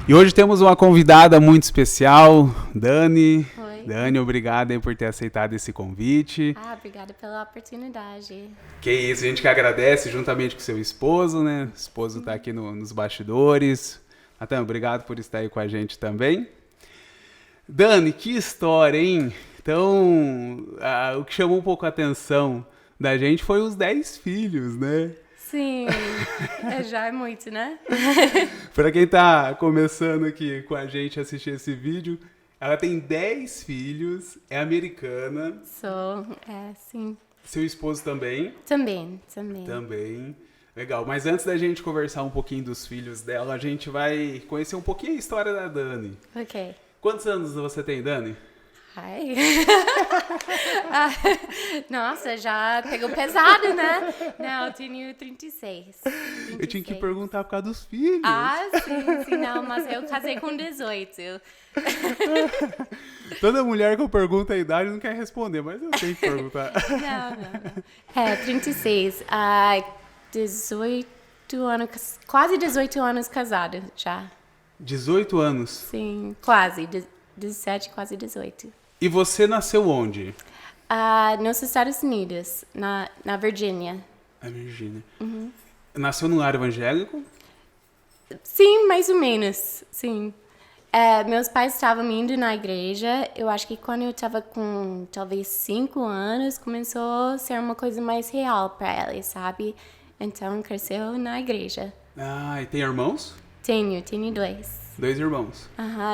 E hoje temos uma convidada muito especial, Dani. Oi. Dani, obrigado aí por ter aceitado esse convite. Obrigada pela oportunidade. Que isso, a gente que agradece juntamente com seu esposo, né? O esposo tá aqui nos bastidores. Natan, obrigado por estar aí com a gente também. Dani, que história, hein? Então, o que chamou um pouco a atenção da gente foi os 10 filhos, né? Sim, já é muito, né? Para quem tá começando aqui com a gente a assistir esse vídeo, ela tem 10 filhos, é americana. Sim. Seu esposo também? Também. Também. Legal, mas antes da gente conversar um pouquinho dos filhos dela, a gente vai conhecer um pouquinho a história da Dani. Ok. Quantos anos você tem, Dani? Ai. Nossa, já pegou pesado, né? Não, eu tenho 36. Eu tinha que perguntar por causa dos filhos. Sim, não, mas eu casei com 18. Toda mulher que eu pergunto a idade não quer responder, mas eu tenho que perguntar. Não. 36. 18 anos, quase 18 anos casada já. 18 anos? Sim, quase. 17, quase 18. E você nasceu onde? Nos Estados Unidos, na Virgínia. Na Virgínia. Uhum. Nasceu num lar evangélico? Sim, mais ou menos, sim. Meus pais estavam indo na igreja. Eu acho que quando eu estava com talvez 5 anos, começou a ser uma coisa mais real para eles, sabe? Então, cresceu na igreja. E tem irmãos? Tenho 2. 2 irmãos.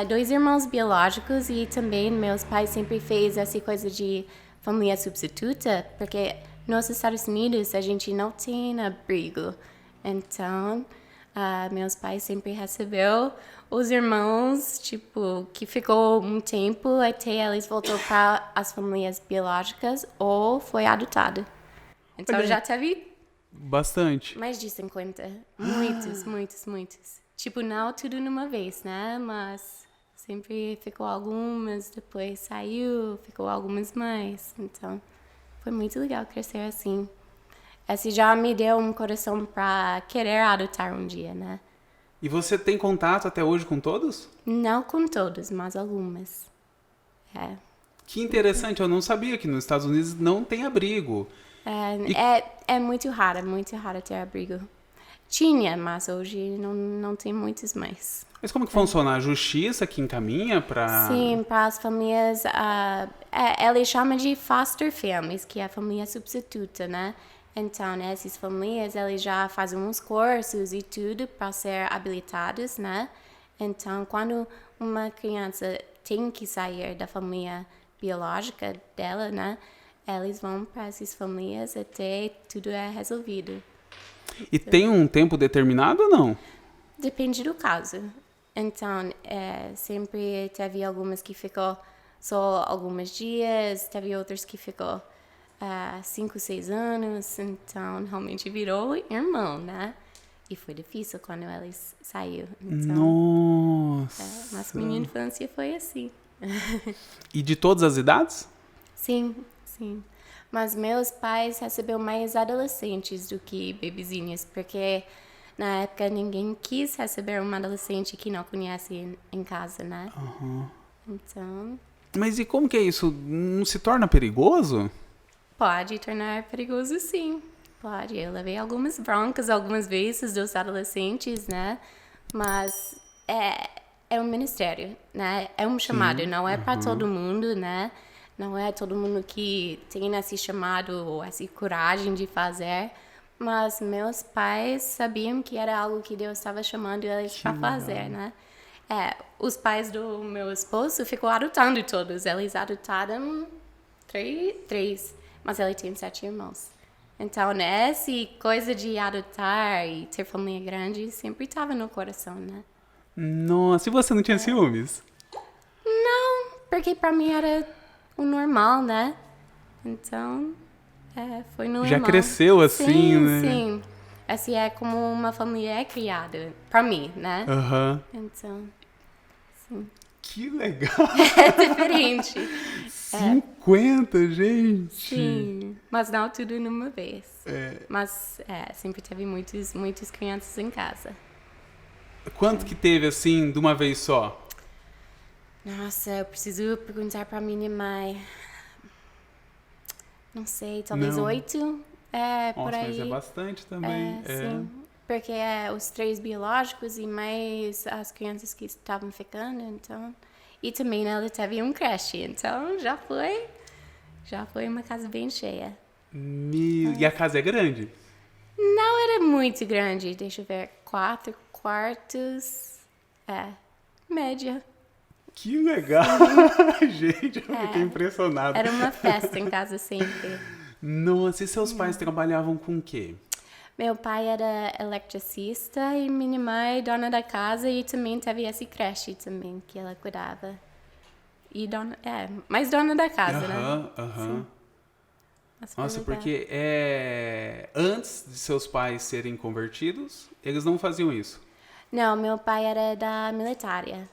2 irmãos biológicos e também meus pais sempre fez essa coisa de família substituta, porque nos Estados Unidos a gente não tem abrigo. Então, meus pais sempre recebeu os irmãos, tipo, que ficou um tempo até eles voltou para as famílias biológicas ou foi adotado. Então, Olha, já teve bastante. mais de 50. Muitos. Tipo, não tudo numa vez, né? Mas sempre ficou algumas, depois saiu, ficou algumas mais. Então, foi muito legal crescer assim. Esse já me deu um coração pra querer adotar um dia, né? E você tem contato até hoje com todos? Não com todos, mas algumas. Que interessante, eu não sabia que nos Estados Unidos não tem abrigo. É muito raro ter abrigo. Tinha, mas hoje não tem muitos mais. Mas como que funciona? A justiça que encaminha para... Sim, para as famílias, eles chamam de foster families, que é a família substituta, né? Então, essas famílias, eles já fazem uns cursos e tudo para ser habilitados, né? Então, quando uma criança tem que sair da família biológica dela, né? Eles vão para essas famílias até tudo é resolvido. E tem um tempo determinado ou não? Depende do caso. Então, sempre teve algumas que ficou só alguns dias, teve outras que ficou 5, 6 anos, então realmente virou irmão, né? E foi difícil quando eles saíram. Então, nossa! Mas minha infância foi assim. E de todas as idades? Sim. Mas meus pais receberam mais adolescentes do que bebezinhos, porque na época ninguém quis receber uma adolescente que não conhece em casa, né? Uhum. Então... Mas e como que é isso? Não se torna perigoso? Pode tornar perigoso, sim. Pode. Eu levei algumas broncas algumas vezes dos adolescentes, né? Mas é um ministério, né? É um chamado, sim. Não é para todo mundo, né? Não é todo mundo que tem esse chamado ou essa coragem de fazer, mas meus pais sabiam que era algo que Deus estava chamando eles para fazer, né? Os pais do meu esposo ficou adotando todos. Eles adotaram 3, mas ele tem 7 irmãos. Então, essa coisa de adotar e ter família grande sempre estava no coração, né? Nossa, e você não tinha ciúmes? Não, porque para mim era o normal, né? Então, foi normal. Já cresceu assim, sim, né? Sim, assim é como uma família é criada, pra mim, né? Então, sim. Que legal! É diferente. 50, gente! Sim, mas não tudo numa vez. Mas sempre teve muitas crianças em casa. Quanto que teve, assim, de uma vez só? Nossa, eu preciso perguntar pra minha mãe. Não sei, talvez Não. 8. É, por Nossa, mas é aí. bastante também. Sim. Porque os 3 biológicos e mais as crianças que estavam ficando, então... E também ela teve um creche, então já foi uma casa bem cheia. E a casa é grande? Não era muito grande, deixa eu ver, 4 quartos, média. Que legal! Gente, eu fiquei impressionado. Era uma festa em casa sempre. Nossa, e seus pais trabalhavam com o quê? Meu pai era eletricista e minha mãe dona da casa e também teve esse creche também que ela cuidava. E mais dona da casa, né? Aham. Mas foi Nossa, legal. porque antes de seus pais serem convertidos, eles não faziam isso. Não, meu pai era da militária.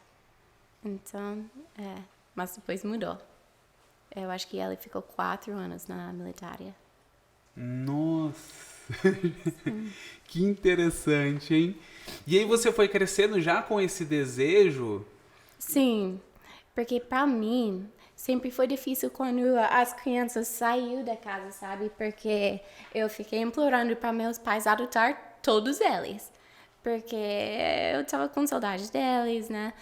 Então, mas depois mudou. Eu acho que ele ficou 4 anos na militária. Nossa, que interessante, hein? E aí você foi crescendo já com esse desejo? Sim, porque pra mim sempre foi difícil quando as crianças saíram da casa, sabe? Porque eu fiquei implorando para meus pais adotar todos eles. Porque eu tava com saudade deles, né?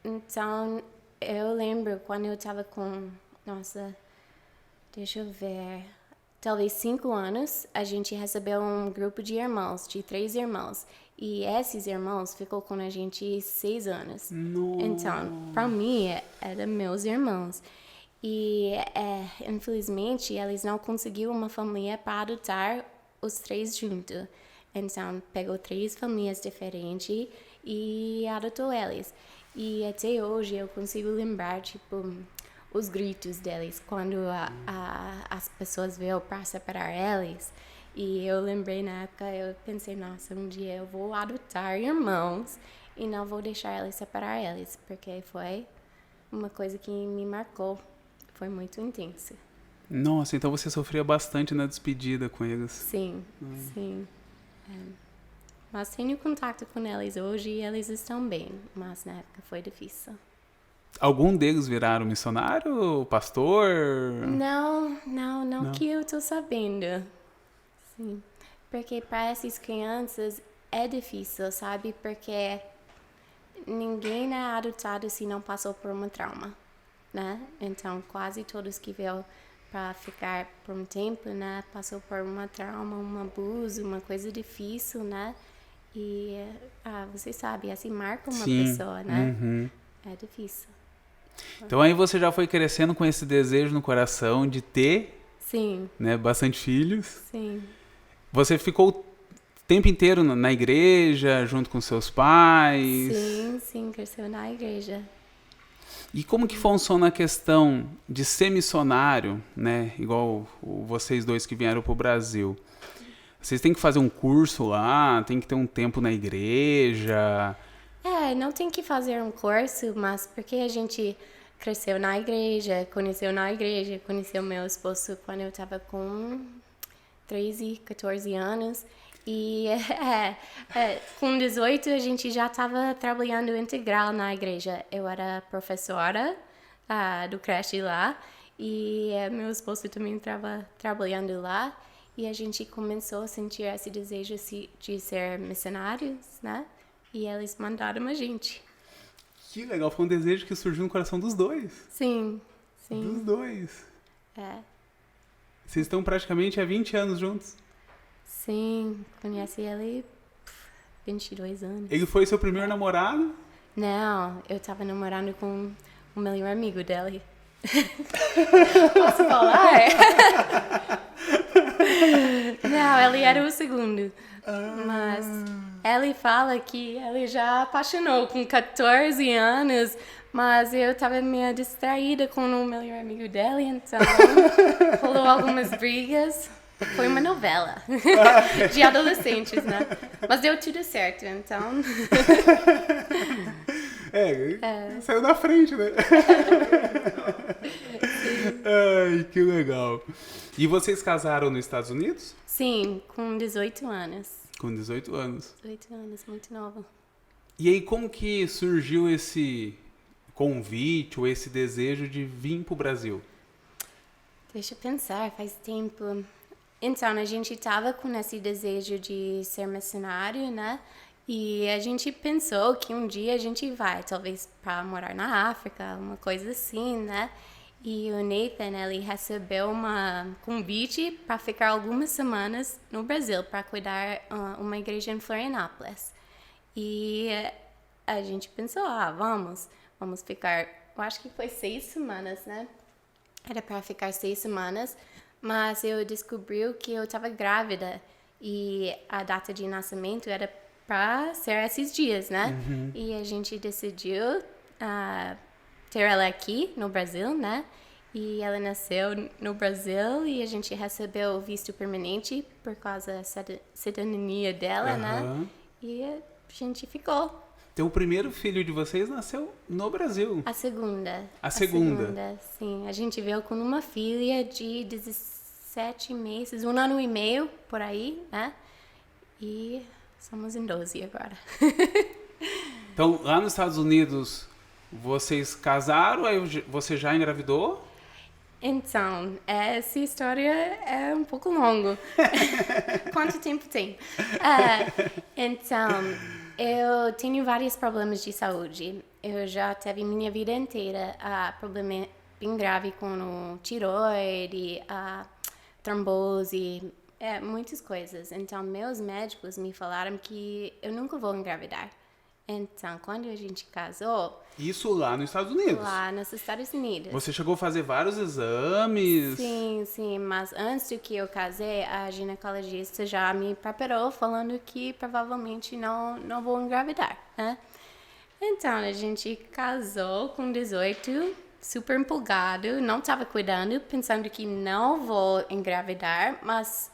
Então, eu lembro quando eu tava com... Nossa, deixa eu ver... Talvez 5 anos, a gente recebeu um grupo de irmãos, de 3 irmãos. E esses irmãos ficou com a gente 6 anos. Nossa. Então, para mim, eram meus irmãos. E, infelizmente, eles não conseguiram uma família para adotar os 3 juntos. Então, pegou 3 famílias diferentes e adotou eles. E até hoje eu consigo lembrar, tipo... os gritos deles quando as pessoas veio para separar eles. E eu lembrei na época, eu pensei, nossa, um dia eu vou adotar irmãos e não vou deixar eles separar eles, porque foi uma coisa que me marcou, foi muito intensa. Nossa, então você sofria bastante na despedida com eles. Sim. Mas tenho contato com eles hoje e eles estão bem, mas na época foi difícil. Algum deles viraram missionário, pastor? Não que eu tô sabendo. Sim, porque para essas crianças é difícil, sabe? Porque ninguém é adotado se não passou por um trauma, né? Então, quase todos que veio para ficar por um tempo, né? Passou por um trauma, um abuso, uma coisa difícil, né? E, você sabe, assim marca uma pessoa, né? Uhum. É difícil. Então aí você já foi crescendo com esse desejo no coração de ter, Sim. né, bastante filhos. Sim. Você ficou o tempo inteiro na igreja, junto com seus pais? Sim, cresceu na igreja. E como que funciona a questão de ser missionário, né? Igual vocês dois que vieram para o Brasil. Vocês têm que fazer um curso lá, tem que ter um tempo na igreja... Não tem que fazer um curso, mas porque a gente cresceu na igreja, conheceu meu esposo quando eu estava com 13, 14 anos. E com 18 a gente já estava trabalhando integral na igreja. Eu era professora do creche lá e meu esposo também estava trabalhando lá. E a gente começou a sentir esse desejo de ser missionários, né? E eles mandaram a gente. Que legal, foi um desejo que surgiu no coração dos dois. Sim. Dos dois. Vocês estão praticamente há 20 anos juntos. Sim, conheci ele 22 anos. Ele foi seu primeiro namorado? Não, eu tava namorando com o melhor amigo dele. Posso falar? Não, ele era o segundo. Mas ele fala que ele já apaixonou com 14 anos, mas eu tava meio distraída com o melhor amigo dele, então rolou algumas brigas. Foi uma novela de adolescentes, né? Mas deu tudo certo, então... Saiu na frente, né? Ai, que legal. E vocês casaram nos Estados Unidos? Sim, com 18 anos. Com 18 anos. 18 anos, muito nova. E aí, como que surgiu esse convite ou esse desejo de vir pro Brasil? Deixa eu pensar, faz tempo. Então, a gente tava com esse desejo de ser missionário, né? E a gente pensou que um dia a gente vai, talvez para morar na África, uma coisa assim, né? E o Nathan, ele recebeu um convite para ficar algumas semanas no Brasil para cuidar uma igreja em Florianópolis. E a gente pensou, vamos ficar, eu acho que foi 6 semanas, né? Era para ficar 6 semanas, mas eu descobri que eu estava grávida e a data de nascimento era para ser esses dias, né? E a gente decidiu ter ela aqui no Brasil, né? E ela nasceu no Brasil e a gente recebeu o visto permanente por causa da cidadania dela, né? E a gente ficou. Então, o primeiro filho de vocês nasceu no Brasil. A segunda. A segunda? Sim. A gente veio com uma filha de 17 meses, 1 ano e meio, por aí, né? E somos em 12 agora. Então, lá nos Estados Unidos, vocês casaram, aí você já engravidou? Então, essa história é um pouco longa. Quanto tempo tem? Então, eu tenho vários problemas de saúde. Eu já tive minha vida inteira problema bem grave com o tiroide, trombose, muitas coisas. Então, meus médicos me falaram que eu nunca vou engravidar. Então, quando a gente casou... Isso lá nos Estados Unidos? Lá nos Estados Unidos. Você chegou a fazer vários exames? Sim. Mas antes do que eu casei, a ginecologista já me preparou falando que provavelmente não vou engravidar, né? Então, a gente casou com 18, super empolgado, não estava cuidando, pensando que não vou engravidar, mas...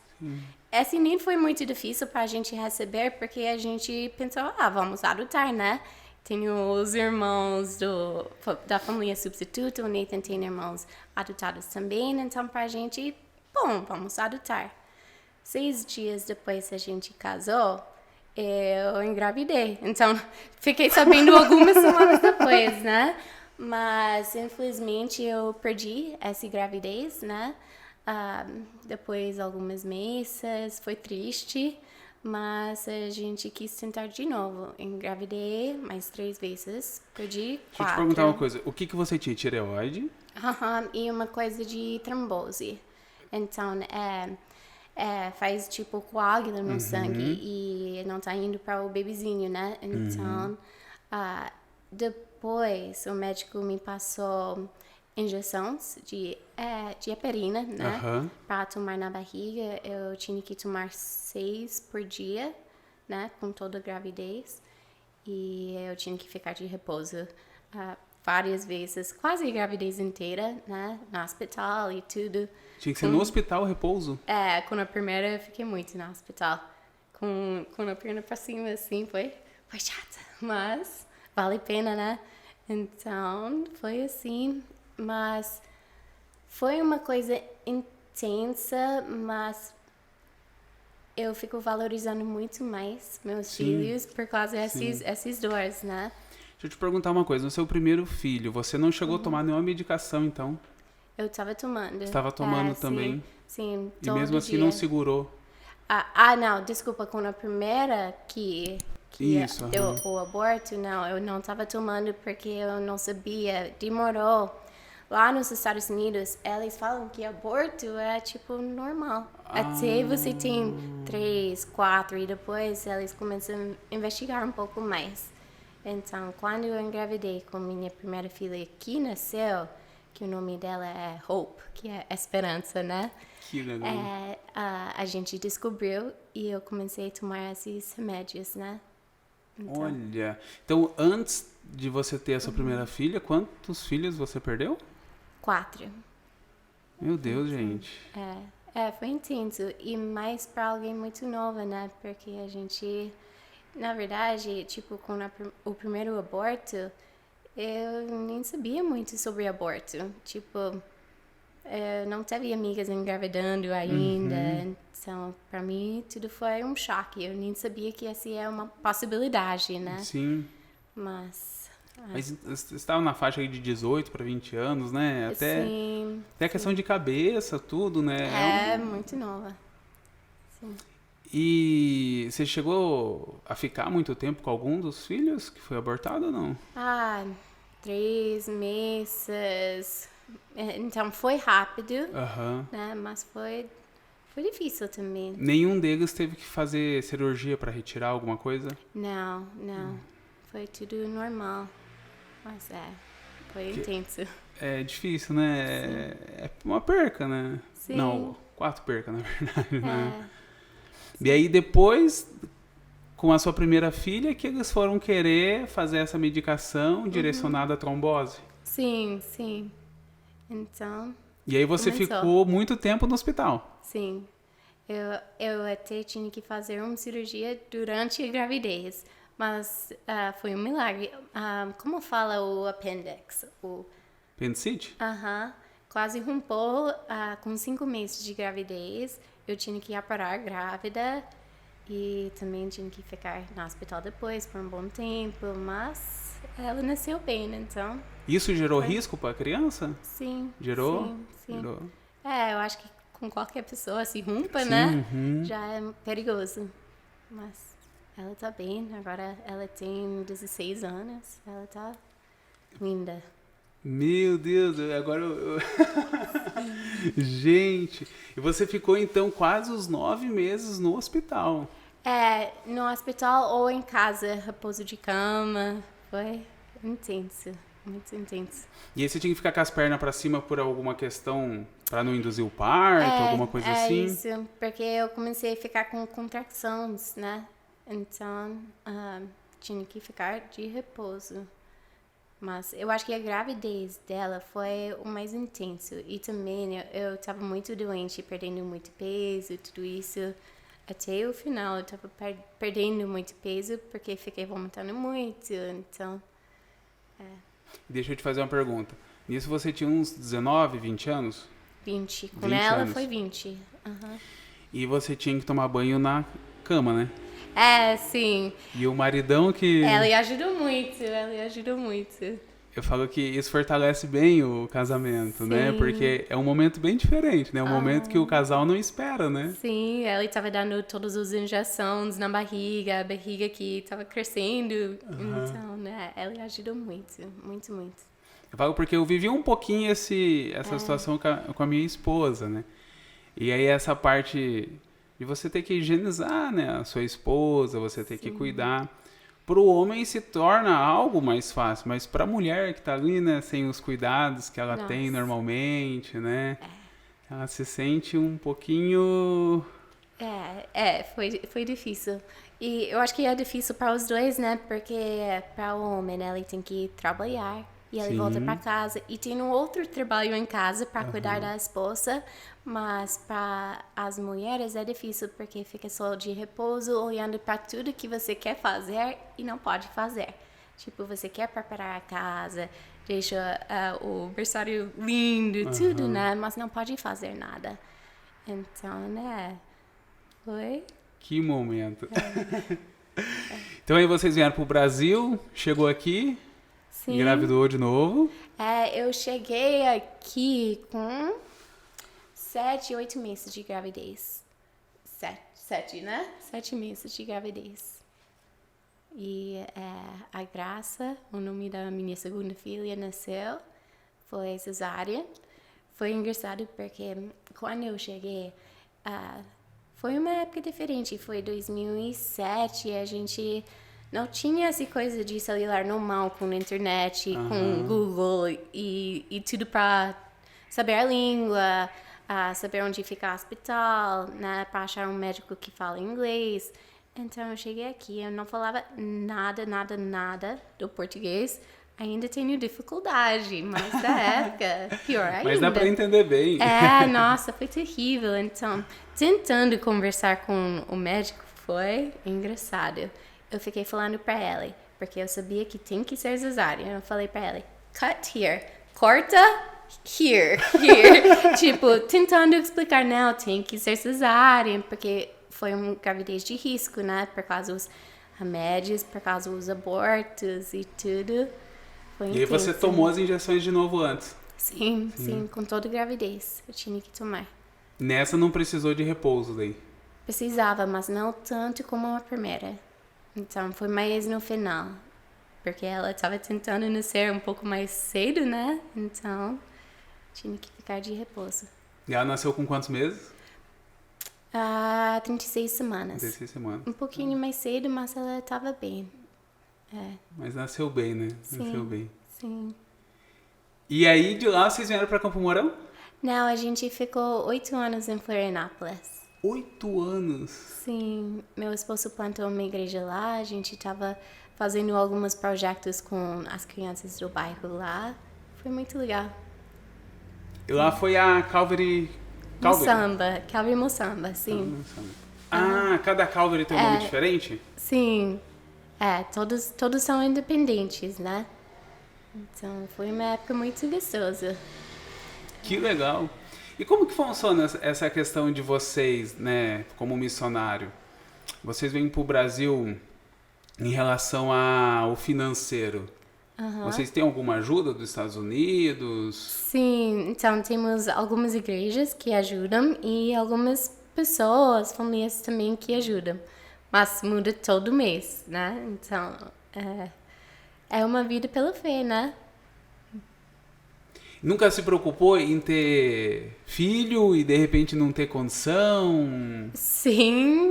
Esse nem foi muito difícil para a gente receber, porque a gente pensou, vamos adotar, né? Tenho os irmãos da família substituta, o Nathan tem irmãos adotados também, então para a gente, vamos adotar. 6 dias depois que a gente casou, eu engravidei. Então, fiquei sabendo algumas semanas depois, né? Mas, infelizmente, eu perdi essa gravidez, né? Depois alguns meses, foi triste, mas a gente quis tentar de novo. Engravidei mais 3 vezes, perdi 4. Deixa eu te perguntar uma coisa, o que você tinha? Tireoide? E uma coisa de trombose. Então, faz tipo coágulo no sangue e não tá indo para o bebezinho, né? Então, depois o médico me passou injeções de heparina, né? Para tomar na barriga, eu tinha que tomar 6 por dia, né? Com toda a gravidez. E eu tinha que ficar de repouso várias vezes, quase a gravidez inteira, né? No hospital e tudo. Tinha que ser no hospital, repouso? Com a primeira eu fiquei muito no hospital. Com a perna pra cima, assim, foi chata. Mas vale a pena, né? Então, foi assim. Mas foi uma coisa intensa, mas eu fico valorizando muito mais meus filhos por causa dessas dores, né? Deixa eu te perguntar uma coisa. No seu primeiro filho, você não chegou a tomar nenhuma medicação, então? Eu estava tomando. Estava tomando também? Sim, e mesmo assim não segurou? Não, desculpa, com a primeira que Isso, o aborto, não, eu não estava tomando porque eu não sabia, demorou. Lá nos Estados Unidos, eles falam que aborto é, tipo, normal. Até você tem 3, 4 e depois eles começam a investigar um pouco mais. Então, quando eu engravidei com minha primeira filha que nasceu, que o nome dela é Hope, que é esperança, né? Que legal. A gente descobriu e eu comecei a tomar esses remédios, né? Então, olha, então antes de você ter essa primeira filha, quantos filhos você perdeu? 4. Meu Deus, gente. Foi intenso. E mais pra alguém muito nova, né? Porque a gente, na verdade, tipo, com o primeiro aborto, eu nem sabia muito sobre aborto. Tipo, eu não teve amigas engravidando ainda. Então, para mim, tudo foi um choque. Eu nem sabia que essa é uma possibilidade, né? Sim. Mas você estava na faixa aí de 18 para 20 anos, né? sim, Até a questão de cabeça, tudo, né? muito nova. Sim. E você chegou a ficar muito tempo com algum dos filhos que foi abortado ou não? 3 meses. Então, foi rápido, Aham. né? Mas foi difícil também. Nenhum deles teve que fazer cirurgia para retirar alguma coisa? Não. Foi tudo normal. Mas foi intenso. É difícil, né? É uma perca, né? Sim. Não, 4 percas, na verdade, né? É, E aí depois, com a sua primeira filha, que eles foram querer fazer essa medicação direcionada à trombose. sim. Então, E aí você começou. ficou muito tempo no hospital. Sim. Eu até tinha que fazer uma cirurgia durante a gravidez. Mas foi um milagre. Como fala o appendix? Apendicite? Quase rompeu com 5 meses de gravidez. Eu tinha que parar grávida e também tinha que ficar no hospital depois por um bom tempo, mas ela nasceu bem, então. Isso gerou risco para a criança? Sim. Gerou? Sim. Gerou. Eu acho que com qualquer pessoa se rompa, Sim, né? uhum. Já é perigoso. Mas ela tá bem, agora ela tem 16 anos, ela tá linda. Meu Deus, agora Gente, e você ficou então quase os 9 meses no hospital. No hospital ou em casa, repouso de cama. Foi intenso, muito intenso. E aí você tinha que ficar com as pernas para cima por alguma questão para não induzir o parto, alguma coisa assim? Isso, porque eu comecei a ficar com contrações, né? Então, tinha que ficar de repouso. Mas eu acho que a gravidez dela foi o mais intenso. E também eu estava muito doente, perdendo muito peso, tudo isso. Até o final eu estava perdendo muito peso porque fiquei vomitando muito. Então, Deixa eu te fazer uma pergunta. Nisso você tinha uns 19, 20 anos? 20. Com 20 ela anos. foi 20. E você tinha que tomar banho na cama, né? Sim. E o maridão que... Ela ajudou muito. Eu falo que isso fortalece bem o casamento, né? Sim. Porque é um momento bem diferente, né? Um momento que o casal não espera, né? Sim, ela estava dando todas as injeções na barriga, a barriga que estava crescendo. Então, né, ela ajudou muito. Eu falo porque eu vivi um pouquinho essa situação com a minha esposa, né? E aí essa parte de você ter que higienizar, né? A sua esposa, você ter que cuidar. Para o homem se torna algo mais fácil, mas para a mulher que está ali, né, sem os cuidados que ela tem normalmente, né, ela se sente um pouquinho... Foi difícil. E eu acho que é difícil para os dois, né, porque para o homem, né, ele tem que trabalhar e ele volta para casa e tem um outro trabalho em casa para cuidar da esposa, mas para as mulheres é difícil porque fica só de repouso olhando para tudo que você quer fazer e não pode fazer. Tipo, você quer preparar a casa, deixa o berçário lindo, tudo, né, mas não pode fazer nada. Então, né, foi... Que momento. Então aí vocês vieram pro Brasil, chegou aqui... Sim. Engravidou de novo? Eu cheguei aqui com 7, 8 meses de gravidez. 7, né? 7 meses de gravidez. E a Graça, o nome da minha segunda filha, nasceu. Foi cesárea. Foi engraçado porque quando eu cheguei, foi uma época diferente. Foi 2007 e a gente... Não tinha essa coisa de celular normal, com internet, com Google e tudo para saber a língua, saber onde fica o hospital, né, para achar um médico que fala inglês. Então eu cheguei aqui, eu não falava nada do português. Ainda tenho dificuldade, mas na época, pior ainda. Mas dá para entender bem. Nossa, foi terrível. Então, tentando conversar com o médico foi engraçado. Eu fiquei falando pra ela, porque eu sabia que tem que ser cesárea. Eu falei pra ela, cut here, corta here. Tipo, tentando explicar, não, tem que ser cesárea, porque foi uma gravidez de risco, né? Por causa dos remédios, por causa dos abortos e tudo. Foi E aí você intenso. tomou as injeções de novo antes. Sim, com toda gravidez. Eu tinha que tomar. Nessa não precisou de repouso daí. Precisava, mas não tanto como a primeira. Então, foi mais no final. Porque ela estava tentando nascer um pouco mais cedo, né? Então, tinha que ficar de repouso. E ela nasceu com quantos meses? 36 semanas. 16 semanas. Um pouquinho mais cedo, mas ela estava bem. Mas nasceu bem, né? Nasceu bem. Sim. E aí, de lá, vocês vieram pra Campo Mourão? Não, a gente ficou 8 anos em Florianópolis. 8 anos. Sim, meu esposo plantou uma igreja lá, a gente estava fazendo alguns projetos com as crianças do bairro lá. Foi muito legal. E lá foi a Calvary... Calvary Moçamba, sim. Ah, cada Calvary tem um nome diferente? Sim, todos são independentes, né? Então foi uma época muito gostosa. Que legal. E como que funciona essa questão de vocês, né, como missionário? Vocês vêm para o Brasil em relação ao financeiro. Vocês têm alguma ajuda dos Estados Unidos? Sim, então temos algumas igrejas que ajudam e algumas pessoas, famílias também que ajudam. Mas muda todo mês, né? Então, é uma vida pela fé, né? Nunca se preocupou em ter filho e de repente não ter condição? Sim,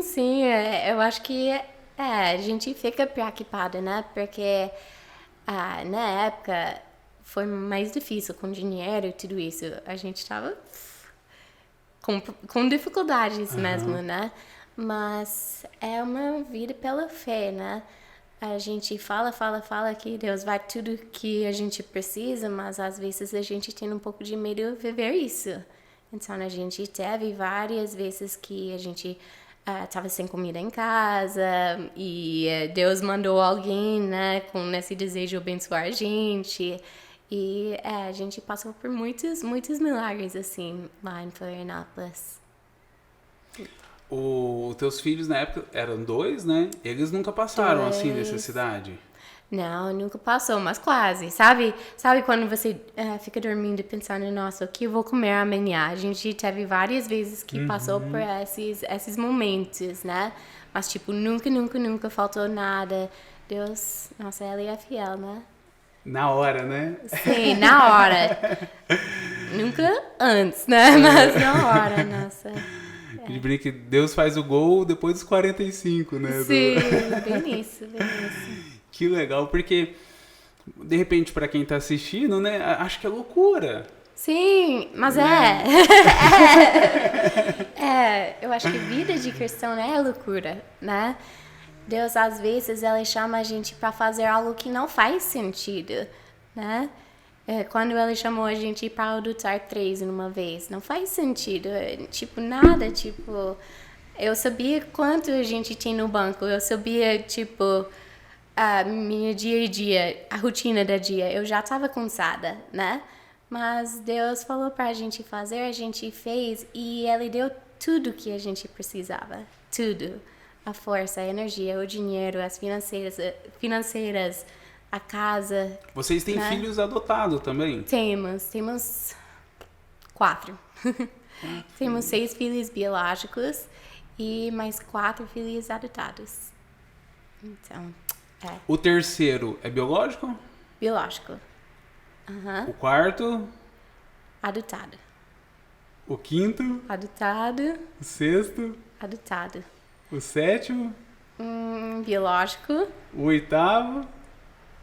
eu acho que a gente fica preocupada, né? Porque na época foi mais difícil com dinheiro e tudo isso. A gente estava com dificuldades mesmo, né? Mas é uma vida pela fé, né? A gente fala que Deus vai tudo que a gente precisa, mas às vezes a gente tem um pouco de medo de viver isso. Então a gente teve várias vezes que a gente estava sem comida em casa e Deus mandou alguém, né, com esse desejo de abençoar a gente. E a gente passou por muitos milagres assim lá em Florianópolis. Os teus filhos na época eram 2, né? Eles nunca passaram 2. assim necessidade? Não, nunca passou, mas quase. Sabe quando você fica dormindo e pensando, nossa, o que eu vou comer amanhã? A gente teve várias vezes que passou por esses momentos, né? Mas, tipo, nunca faltou nada. Deus, nossa, Ele é fiel, né? Na hora, né? Sim, na hora. Nunca antes, né? Mas na hora, nossa. A gente brinca que Deus faz o gol depois dos 45, né? Sim, bem isso. Que legal, porque de repente para quem tá assistindo, né, acho que é loucura. Sim, mas eu acho que vida de cristão é loucura, né? Deus às vezes ele chama a gente para fazer algo que não faz sentido, né? Quando ele chamou a gente para adotar 3 numa vez, não faz sentido, tipo nada, tipo eu sabia quanto a gente tinha no banco, eu sabia tipo a minha dia a dia, a rotina do dia, eu já estava cansada, né? Mas Deus falou para a gente fazer, a gente fez e Ele deu tudo que a gente precisava, tudo, a força, a energia, o dinheiro, as financeiras, a casa. Vocês têm filhos adotados também? Temos 4. Temos 6 filhos biológicos e mais 4 filhos adotados. Então, O terceiro é biológico? biológico. O quarto? Adotado. O quinto? Adotado. O sexto? Adotado. O sétimo? Biológico. O oitavo?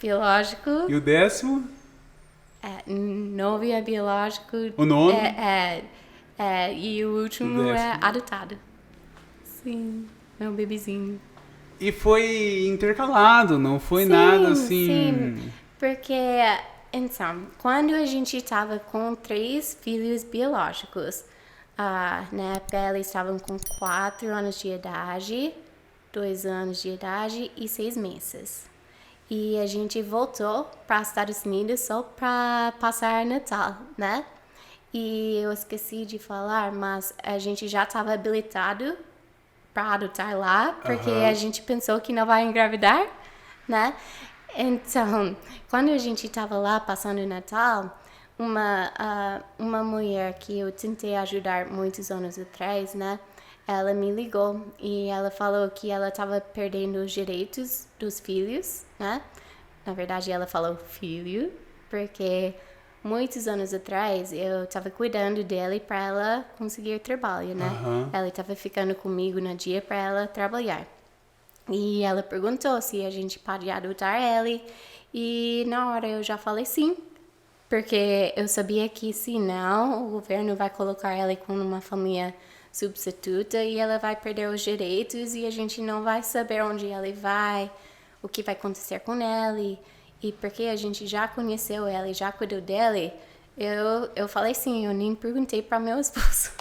Biológico. E o 10º? 9 é biológico. O 9º? E o último O é 10º. adotado. Sim, meu bebezinho. E foi intercalado, não foi nada assim. Sim, porque, então, quando a gente estava com 3 filhos biológicos, na época eles estavam com 4 anos de idade, 2 anos de idade e 6 meses. E a gente voltou para os Estados Unidos só para passar Natal, né? E eu esqueci de falar, mas a gente já estava habilitado para adotar lá, porque a gente pensou que não vai engravidar, né? Então, quando a gente estava lá passando o Natal, uma mulher que eu tentei ajudar muitos anos atrás, né? Ela me ligou e ela falou que ela estava perdendo os direitos dos filhos, né? Na verdade, ela falou filho, porque muitos anos atrás eu estava cuidando dele para ela conseguir trabalho, né? Ela estava ficando comigo no dia para ela trabalhar. E ela perguntou se a gente pode adotar ele. E na hora eu já falei sim, porque eu sabia que se não, o governo vai colocar ela com uma família substituta e ela vai perder os direitos e a gente não vai saber onde ela vai, o que vai acontecer com ela. E porque a gente já conheceu ela e já cuidou dele, eu falei sim, eu nem perguntei para meu esposo.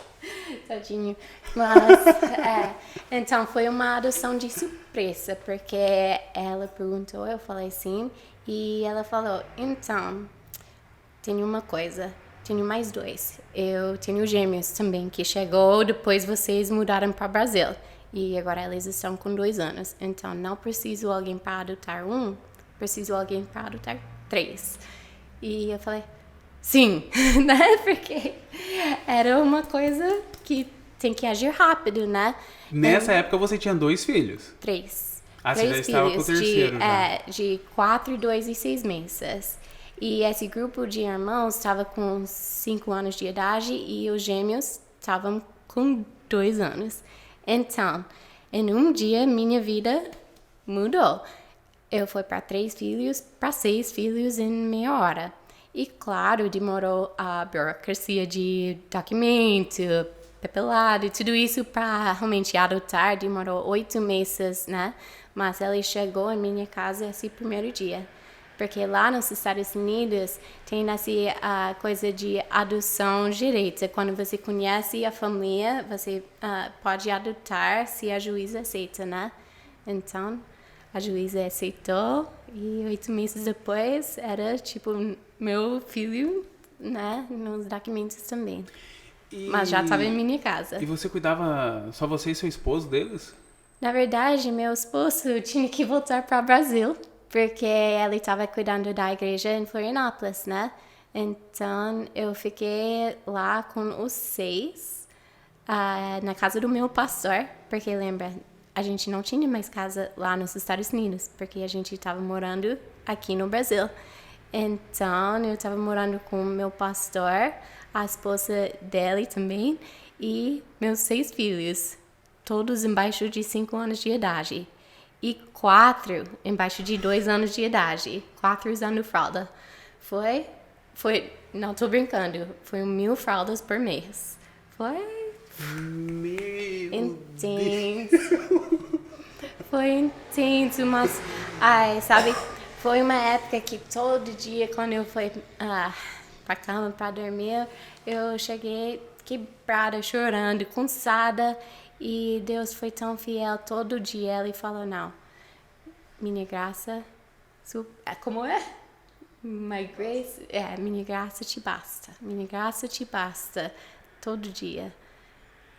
Tadinho. Mas, então foi uma adoção de surpresa, porque ela perguntou, eu falei sim, e ela falou, então, tenho uma coisa, tenho mais dois. Eu tenho gêmeos também, que chegou depois vocês mudaram para o Brasil. E agora eles estão com 2 anos. Então, não preciso alguém para adotar um, preciso alguém para adotar 3. E eu falei, sim, né? Porque era uma coisa que tem que agir rápido, né? Nessa época você tinha 2 filhos? 3. Ah, você 3 já estava com o terceiro já. De 4, 2 e 6 meses. E esse grupo de irmãos estava com 5 anos de idade e os gêmeos estavam com 2 anos. Então, em um dia, minha vida mudou. Eu fui para 3 filhos, para 6 filhos em meia hora. E, claro, demorou a burocracia de documento, papelado e tudo isso para realmente adotar. Demorou 8 meses, né? Mas ele chegou em minha casa esse primeiro dia. Porque lá nos Estados Unidos tem essa coisa de adoção direita. Quando você conhece a família, você pode adotar se a juíza aceita, né? Então, a juíza aceitou e 8 meses depois era tipo meu filho, né? Nos documentos também. Mas já estava em minha casa. E você cuidava só você e seu esposo deles? Na verdade, meu esposo tinha que voltar para o Brasil, porque ele estava cuidando da igreja em Florianópolis, né? Então, eu fiquei lá com os 6, na casa do meu pastor, porque lembra, a gente não tinha mais casa lá nos Estados Unidos, porque a gente estava morando aqui no Brasil. Então, eu estava morando com o meu pastor, a esposa dele também, e meus 6 filhos, todos embaixo de 5 anos de idade. E 4 embaixo de 2 anos de idade. 4 usando fralda. Foi, não tô brincando, foi 1.000 fraldas por mês. Foi intenso. Foi intenso, mas, sabe, foi uma época que todo dia, quando eu fui pra cama pra dormir, eu cheguei quebrada, chorando, cansada. E Deus foi tão fiel todo dia. Ele falou, não, minha graça, como é? My grace, minha graça te basta. Minha graça te basta todo dia.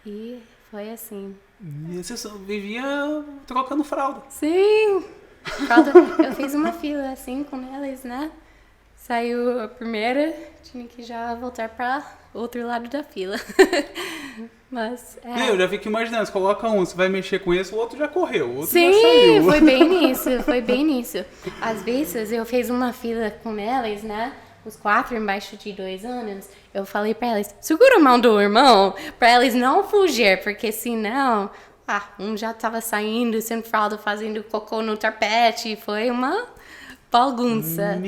E foi assim. E você só vivia trocando fralda. Sim! Fralda, eu fiz uma fila assim com eles, né? Saiu a primeira, tinha que já voltar para outro lado da fila. Mas, Eu já fico imaginando, você coloca um, você vai mexer com esse, o outro já correu, o outro sim, já saiu. foi bem nisso. Às vezes eu fiz uma fila com eles, né? Os 4 embaixo de 2 anos. Eu falei pra eles, segura a mão do irmão, pra eles não fugir, porque senão, um já tava saindo sem fralda, fazendo cocô no tapete, foi uma bagunça.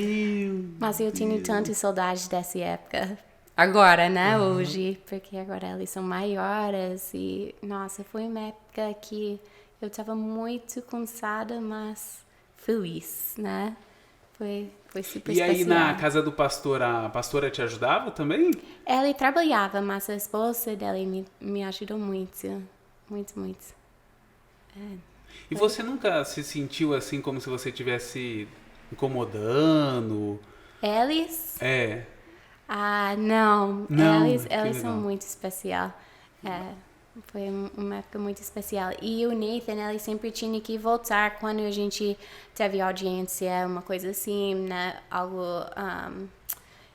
Mas eu tenho tanta saudade dessa época. Agora, né, hoje, porque agora eles são maiores e, nossa, foi uma época que eu tava muito cansada, mas feliz, né? Foi super especial. E aí na casa do pastor, a pastora te ajudava também? Ela trabalhava, mas a esposa dele me ajudou muito, muito, muito. E você nunca se sentiu assim como se você tivesse incomodando? Eles? É. Ah, não. Não, Eles que legal. são muito especial. Foi uma época muito especial. E o Nathan, ele sempre tinha que voltar quando a gente teve audiência, uma coisa assim, né? Algo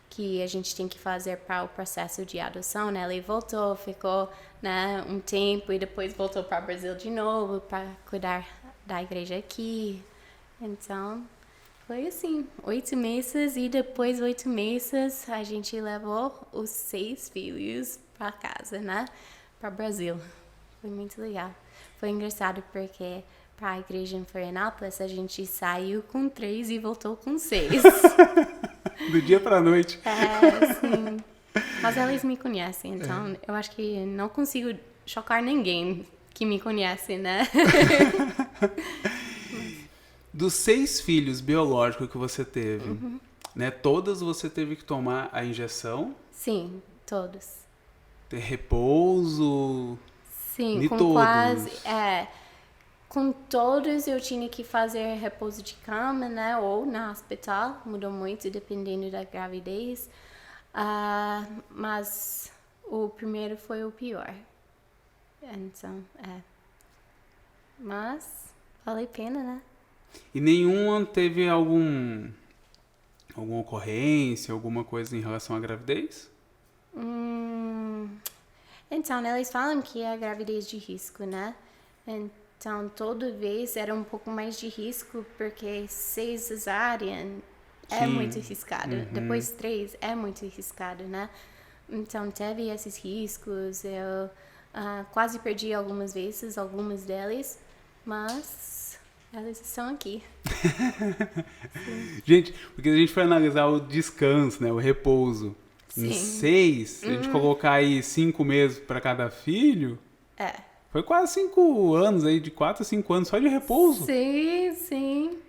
que a gente tem que fazer para o processo de adoção, né? Ele voltou, ficou, né, um tempo e depois voltou para o Brasil de novo para cuidar da igreja aqui. Então, foi assim, 8 meses e depois 8 meses a gente levou os 6 filhos para casa, né? Para o Brasil. Foi muito legal. Foi engraçado porque para a igreja em Florianópolis a gente saiu com 3 e voltou com 6. Do dia pra noite. Sim. Mas eles me conhecem, então eu acho que não consigo chocar ninguém que me conhece, né? Dos 6 filhos biológicos que você teve, né? Todas você teve que tomar a injeção, Sim, todos. ter repouso. Sim, De com todos. quase. Com todos eu tinha que fazer repouso de cama, né? Ou no hospital, mudou muito dependendo da gravidez. Mas o primeiro foi o pior. Então, Mas vale a pena, né? E nenhuma teve alguma ocorrência, alguma coisa em relação à gravidez? Então, eles falam que é gravidez de risco, né? Então, toda vez era um pouco mais de risco, porque 6 cesárea é Sim. muito arriscado. Depois 3 é muito arriscado, né? Então, teve esses riscos. Eu quase perdi algumas vezes, algumas deles, mas elas estão aqui. Gente, porque a gente foi analisar o descanso, né? O repouso. Em Sim. 6, se a gente colocar aí 5 meses para cada filho, É. foi quase 5 anos aí, de 4 a 5 anos só de repouso. Sim, sim.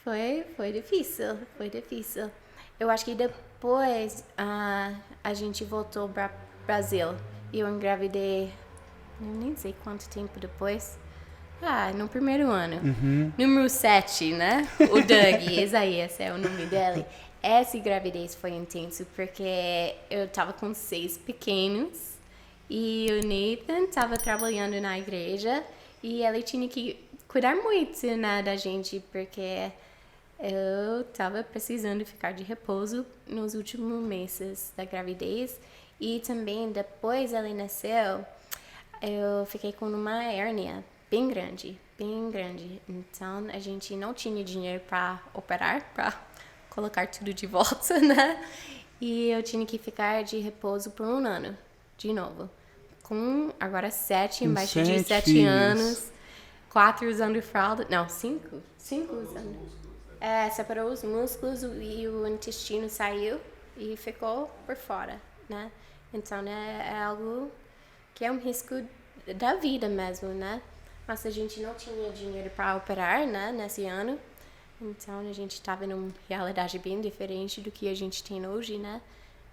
Foi difícil, foi difícil. Eu acho que depois a gente voltou para Brasil e eu engravidei, eu nem sei quanto tempo depois. No primeiro ano. Número 7, né? O Doug, Isaías é o nome dele. Essa gravidez foi intenso porque eu tava com 6 pequenos e o Nathan tava trabalhando na igreja e ele tinha que cuidar muito, né, da gente porque eu tava precisando ficar de repouso nos últimos meses da gravidez e também depois ele nasceu, eu fiquei com uma hérnia bem grande, bem grande. Então a gente não tinha dinheiro para operar, para colocar tudo de volta, né? E eu tinha que ficar de repouso por 1 ano, de novo. Com agora 7, embaixo de 7 filhos. anos, 4 usando fralda. Não, 5? 5 usando. Separou os músculos e o intestino saiu e ficou por fora, né? Então é algo que é um risco da vida mesmo, né? Mas a gente não tinha dinheiro para operar, né, nesse ano. Então, a gente estava numa realidade bem diferente do que a gente tem hoje, né?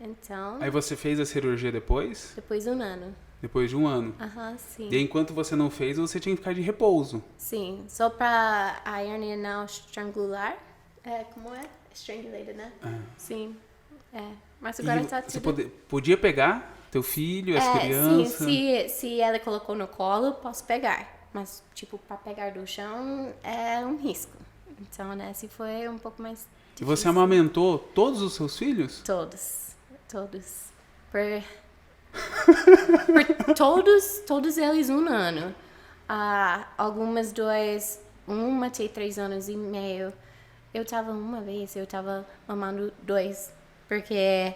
Então, Aí você fez a cirurgia depois? depois de 1 ano. Depois de 1 ano. Sim. E aí, enquanto você não fez, você tinha que ficar de repouso. Sim, só para a hérnia não estrangular. Como é? Strangulated, né? Sim, Mas agora tá Você tudo... podia pegar teu filho, as crianças? Sim, se ela colocou no colo, posso pegar. Mas, tipo, para pegar do chão é um risco. Então, né, se foi um pouco mais E difícil. você amamentou todos os seus filhos? Todos. Por todos eles 1 ano. Algumas 2, uma tem 3 anos e meio. Eu tava mamando 2, porque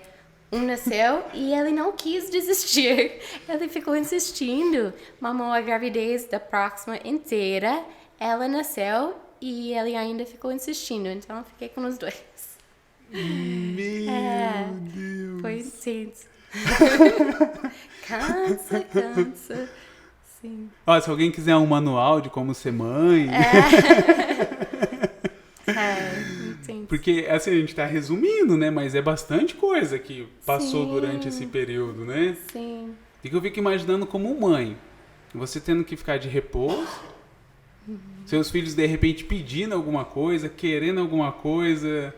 um nasceu e ele não quis desistir. Ele ficou insistindo. Mamou a gravidez da próxima inteira. Ela nasceu e ele ainda ficou insistindo. Então eu fiquei com os 2. Meu Deus! Foi intenso. Cansa. Sim. Ó, se alguém quiser um manual de como ser mãe... Intenso. Porque, assim, a gente tá resumindo, né? Mas é bastante coisa que passou Sim. durante esse período, né? Sim. E que eu fico imaginando como mãe. Você tendo que ficar de repouso, Seus filhos, de repente, pedindo alguma coisa, querendo alguma coisa,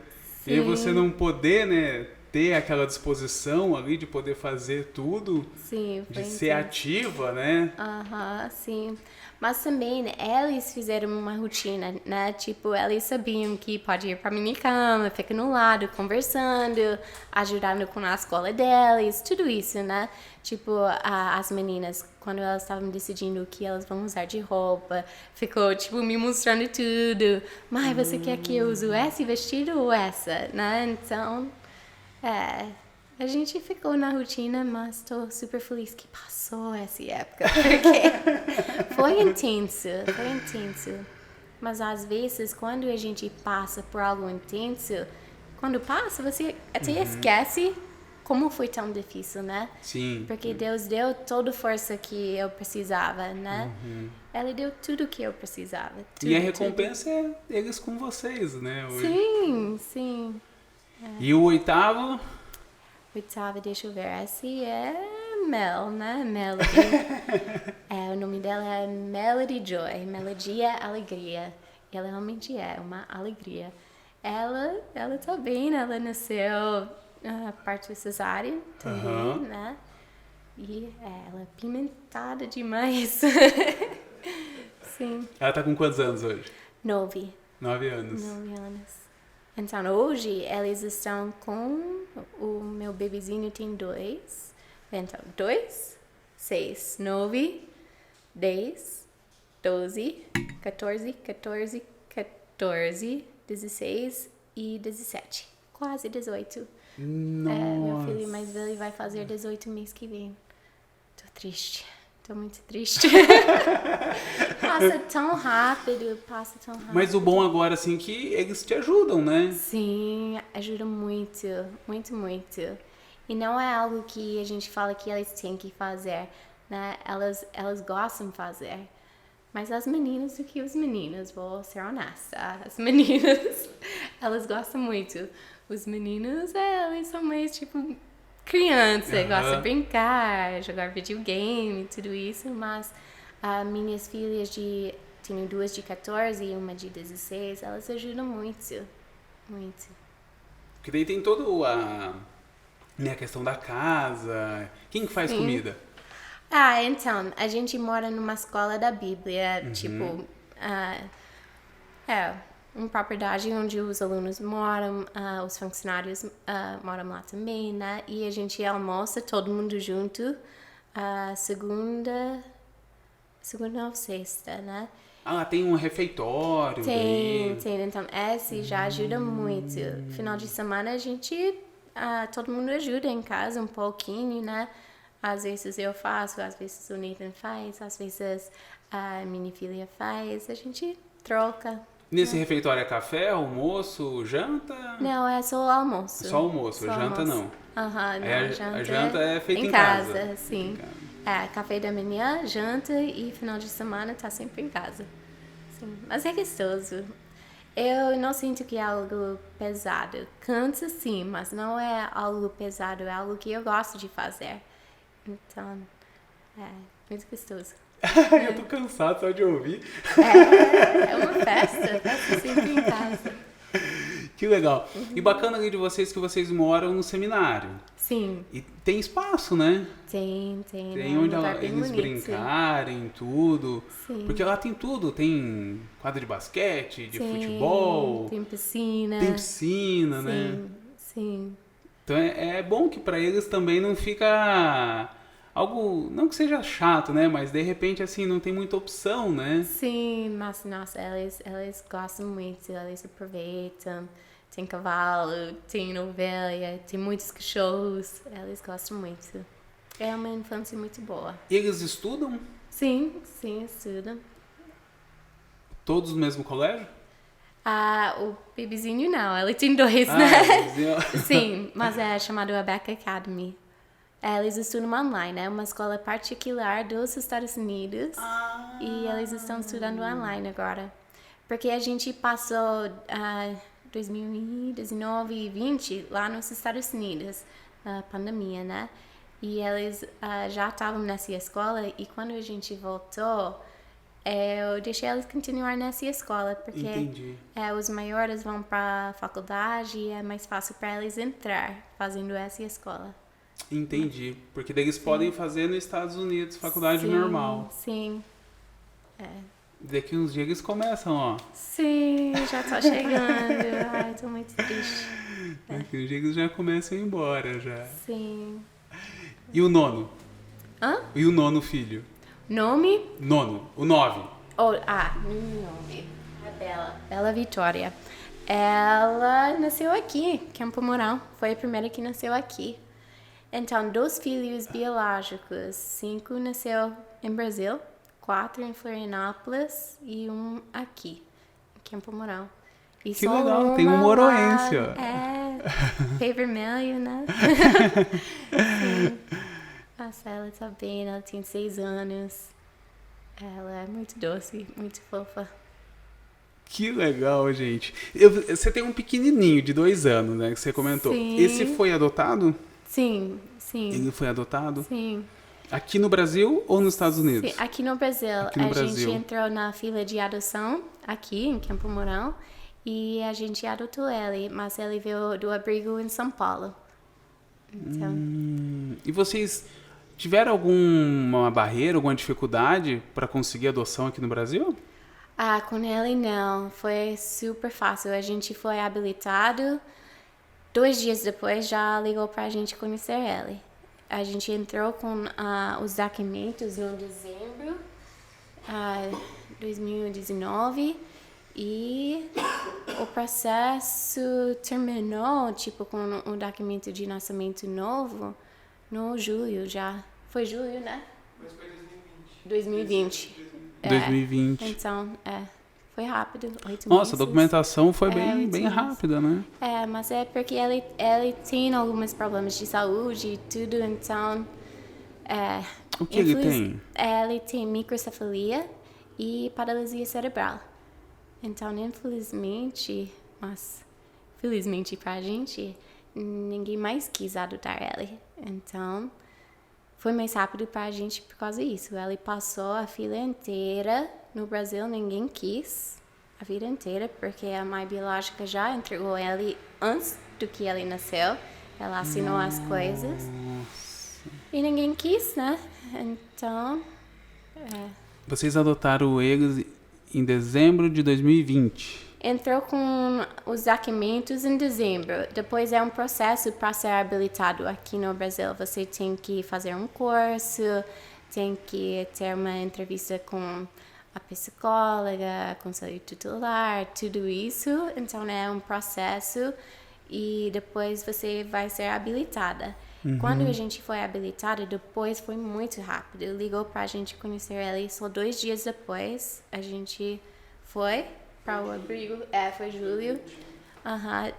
e aí você não poder, né, ter aquela disposição ali de poder fazer tudo, Sim, de foi ser intenso. ativa, né? Aham, sim. Mas também eles fizeram uma rotina, né? Tipo, eles sabiam que pode ir pra minha cama, ficar no lado, conversando, ajudando com a escola deles, tudo isso, né? Tipo, as meninas, quando elas estavam decidindo o que elas vão usar de roupa, ficou, tipo, me mostrando tudo. Mãe, você quer que eu use esse vestido ou essa, né? Então, a gente ficou na rotina, mas tô super feliz que passou essa época, porque foi intenso, foi intenso. Mas às vezes, quando a gente passa por algo intenso, quando passa, você até esquece como foi tão difícil, né? Sim. Porque Deus deu toda a força que eu precisava, né? Ele deu tudo que eu precisava. Tudo, E a tudo. recompensa é eles com vocês, né? Hoje. Sim, sim. E o oitavo? Oitava, deixa eu ver. Essa é Mel, né? Melody. O nome dela é Melody Joy. Melodia Alegria. Ela realmente é uma alegria. Ela tá bem, né? Ela nasceu parto cesárea também, né? E ela é pimentada demais. Sim. Ela tá com quantos anos hoje? 9. 9 anos. 9 anos. Então, hoje, eles estão com... O meu bebezinho tem 2. Então, 2, 6, 9, 10, 12, 14, 16 e 17. Quase 18. Nossa. Meu filho mais velho vai fazer 18 mês que vem. Tô triste. Tô muito triste. Passa tão rápido. Mas o bom agora, assim, que eles te ajudam, né? Sim, ajuda muito, muito, muito. E não é algo que a gente fala que eles têm que fazer, né? Elas gostam de fazer. Mas as meninas do que os meninos, vou ser honesta. As meninas, elas gostam muito. Os meninos, eles são mais tipo criança, gostam de brincar, jogar videogame, tudo isso. Mas minhas filhas tenho 2 de 14 e uma de 16, elas ajudam muito, muito. Porque daí tem toda a questão da casa. Quem que faz comida? Então, a gente mora numa escola da Bíblia, tipo, uma propriedade onde os alunos moram, os funcionários moram lá também, né? E a gente almoça todo mundo junto, segunda ou sexta, né? Tem um refeitório. Tem. Então, esse já ajuda muito. Final de semana a gente, todo mundo ajuda em casa um pouquinho, né? Às vezes eu faço, às vezes o Nathan faz, às vezes a minha filha faz, a gente troca. Nesse refeitório é café, almoço, janta? Não, é só almoço. Só almoço, janta não. Janta a janta é feita em casa. Sim. Café da manhã, janta e final de semana tá sempre em casa. Sim. Mas é gostoso. Eu não sinto que é algo pesado. Cansa sim, mas não é algo pesado, é algo que eu gosto de fazer. Então, muito gostoso. Eu tô cansado só de ouvir. É uma festa sempre em casa. Que legal. E bacana ali de vocês que vocês moram no seminário. Sim. E tem espaço, né? Tem. Tem onde eles brincarem, tudo. Sim. Porque lá tem tudo. Tem quadra de basquete, de futebol. Tem piscina. Tem piscina, né? Sim. Então é bom que pra eles também não fica algo, não que seja chato, né? Mas de repente assim não tem muita opção, né? Sim, mas nossa, eles gostam muito, eles aproveitam. Tem cavalo, tem ovelha, tem muitos cachorros, eles gostam muito. É uma infância muito boa. E eles estudam? Sim, estudam. Todos no mesmo colégio? O bebezinho não, ele tem 2, né? Sim, mas é chamado Abeka Academy. Eles estudam online, é uma escola particular dos Estados Unidos. E eles estão estudando online agora. Porque a gente passou 2019 e 2020 lá nos Estados Unidos, na pandemia, né? E eles já estavam nessa escola e quando a gente voltou, Eu deixei eles continuar nessa escola, porque Entendi. os maiores vão para a faculdade e é mais fácil para eles entrar fazendo essa escola. Entendi. Porque daí eles podem fazer nos Estados Unidos, faculdade Sim, normal. sim. Daqui uns dias eles começam, ó. Sim, já tô chegando. Ai, tô muito triste. Daqui uns dias eles já começam a ir embora, já. Sim. E o nono? Hã? E o nono filho? Nome? Nono. O 9. Nome. A Bela. Bela Vitória. Ela nasceu aqui, em Campo Mourão. Foi a primeira que nasceu aqui. Então, 2 filhos biológicos. 5 nasceu em Brasil, 4 em Florianópolis e 1 aqui, em Campo Mourão. E Que só legal, tem um uma moroense, lá- ó. pé vermelho, né? Sim. Nossa, ela tá bem, ela tem 6 anos. Ela é muito doce, muito fofa. Que legal, gente. Você tem um pequenininho de 2 anos, né? Que você comentou. Sim. Esse foi adotado? Sim, sim, Ele foi adotado? sim. Aqui no Brasil ou nos Estados Unidos? Sim, aqui no Brasil, Aqui no a Brasil. gente entrou na fila de adoção, aqui em Campo Mourão, e a gente adotou ele, mas ele veio do abrigo em São Paulo. Então, E vocês tiveram alguma barreira, alguma dificuldade para conseguir adoção aqui no Brasil? com ele não, foi super fácil. A gente foi habilitado, 2 dias depois já ligou pra gente conhecer ele. A gente entrou com os documentos no dezembro 2019 e o processo terminou, tipo, com um documento de nascimento novo no julho já. Foi julho, né? Mas foi 2020. 2020. 2020. Então, foi rápido, 8 meses. Nossa, a documentação foi bem, 8 bem meses. rápida, né? Mas é porque ele tem alguns problemas de saúde e tudo, então... O que ele tem? Ele tem microcefalia e paralisia cerebral. Então, infelizmente, mas felizmente pra gente, ninguém mais quis adotar ele. Então, foi mais rápido pra gente por causa disso. Ele passou a fila inteira. No Brasil, ninguém quis a vida inteira, porque a mãe biológica já entregou ele antes do que ele nasceu. Ela assinou as coisas. E ninguém quis, né? Então, Vocês adotaram eles em dezembro de 2020. entrou com os documentos em dezembro. Depois é um processo para ser habilitado aqui no Brasil. Você tem que fazer um curso, tem que ter uma entrevista com a psicóloga, conselho tutelar, tudo isso. Então é um processo e depois você vai ser habilitada. Quando a gente foi habilitada, depois foi muito rápido. Ligou pra gente conhecer ele só 2 dias depois. A gente foi para o abrigo, foi julho.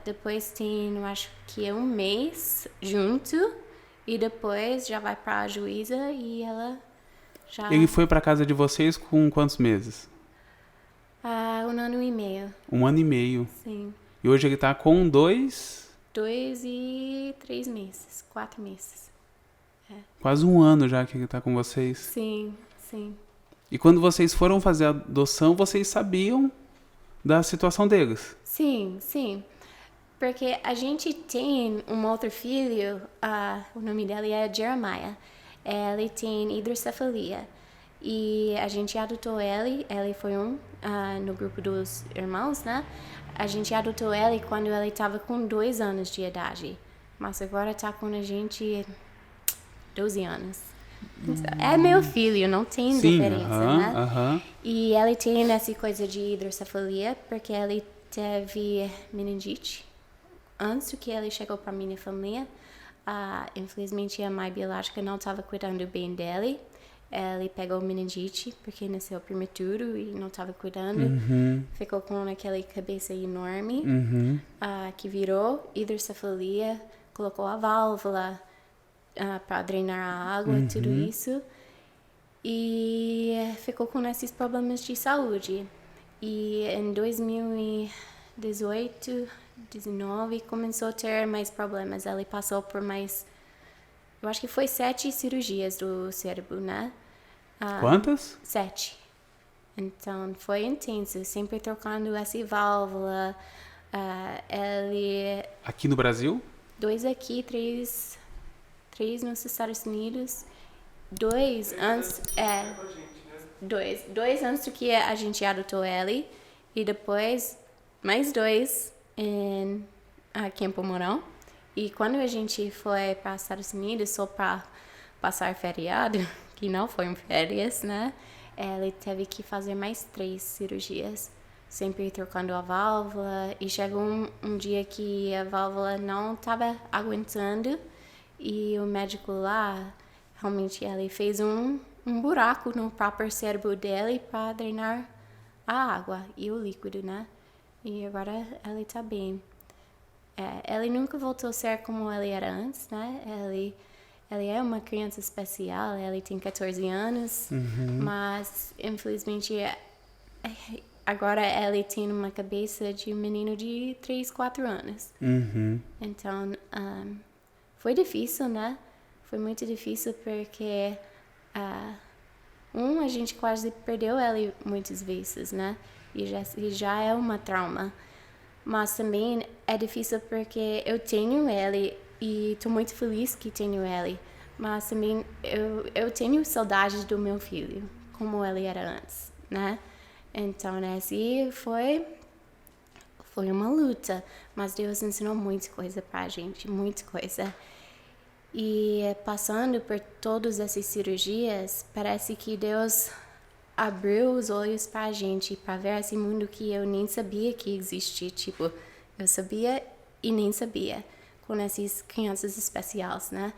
Depois tem, eu acho que é 1 mês junto. E depois já vai pra juíza e ela já... Ele foi para casa de vocês com quantos meses? 1 ano e meio, 1 ano e meio. sim. E hoje ele tá com 2, 2 e 3 meses, 4 meses. quase 1 ano já que ele tá com vocês. Sim, sim. E quando vocês foram fazer a adoção, vocês sabiam da situação deles? Sim, sim. Porque a gente tem um outro filho, o nome dele é Jeremiah. Ele tem hidrocefalia. E a gente adotou ele foi no grupo dos irmãos, né? A gente adotou ele quando ele estava com 2 anos de idade. Mas agora está com a gente 12 anos. É meu filho, não tem diferença, né? E ele tem essa coisa de hidrocefalia porque ele teve meningite antes que ele chegou para minha família. Infelizmente, a mãe biológica não estava cuidando bem dele. Ele pegou meningite porque nasceu prematuro e não estava cuidando. Ficou com aquela cabeça enorme que virou hidrocefalia, colocou a válvula para drenar a água, tudo isso. E ficou com esses problemas de saúde. E em 2018, 19, começou a ter mais problemas. Ele passou por mais, eu acho que foi 7 cirurgias do cérebro, né? Quantas? 7. Então, foi intenso, sempre trocando essa válvula. Ele... Aqui no Brasil? 2 aqui, 3 nos Estados Unidos. 2 antes... Dois antes do que a gente adotou ele. E depois, mais 2 aqui em Pomorão. E quando a gente foi para os Estados Unidos só para passar feriado, que não foi férias, né? Ele teve que fazer mais 3 cirurgias, sempre trocando a válvula. E chegou um dia que a válvula não estava aguentando e o médico lá, realmente, ele fez um buraco no próprio cérebro dele para drenar a água e o líquido, né? E agora ele tá bem. Ele nunca voltou a ser como ele era antes, né? Ele é uma criança especial, ele tem 14 anos, mas infelizmente agora ele tem uma cabeça de um menino de 3, 4 anos. Então, foi difícil, né? Foi muito difícil porque a gente quase perdeu ele muitas vezes, né? E já é uma trauma. Mas também é difícil porque eu tenho ele e estou muito feliz que tenho ele. Mas também eu tenho saudades do meu filho, como ele era antes, né? Então, assim, foi uma luta. Mas Deus ensinou muita coisa pra gente, muita coisa. E passando por todas essas cirurgias, parece que Deus abriu os olhos pra gente, pra ver esse mundo que eu nem sabia que existia. Tipo, eu sabia e nem sabia, com essas crianças especiais, né?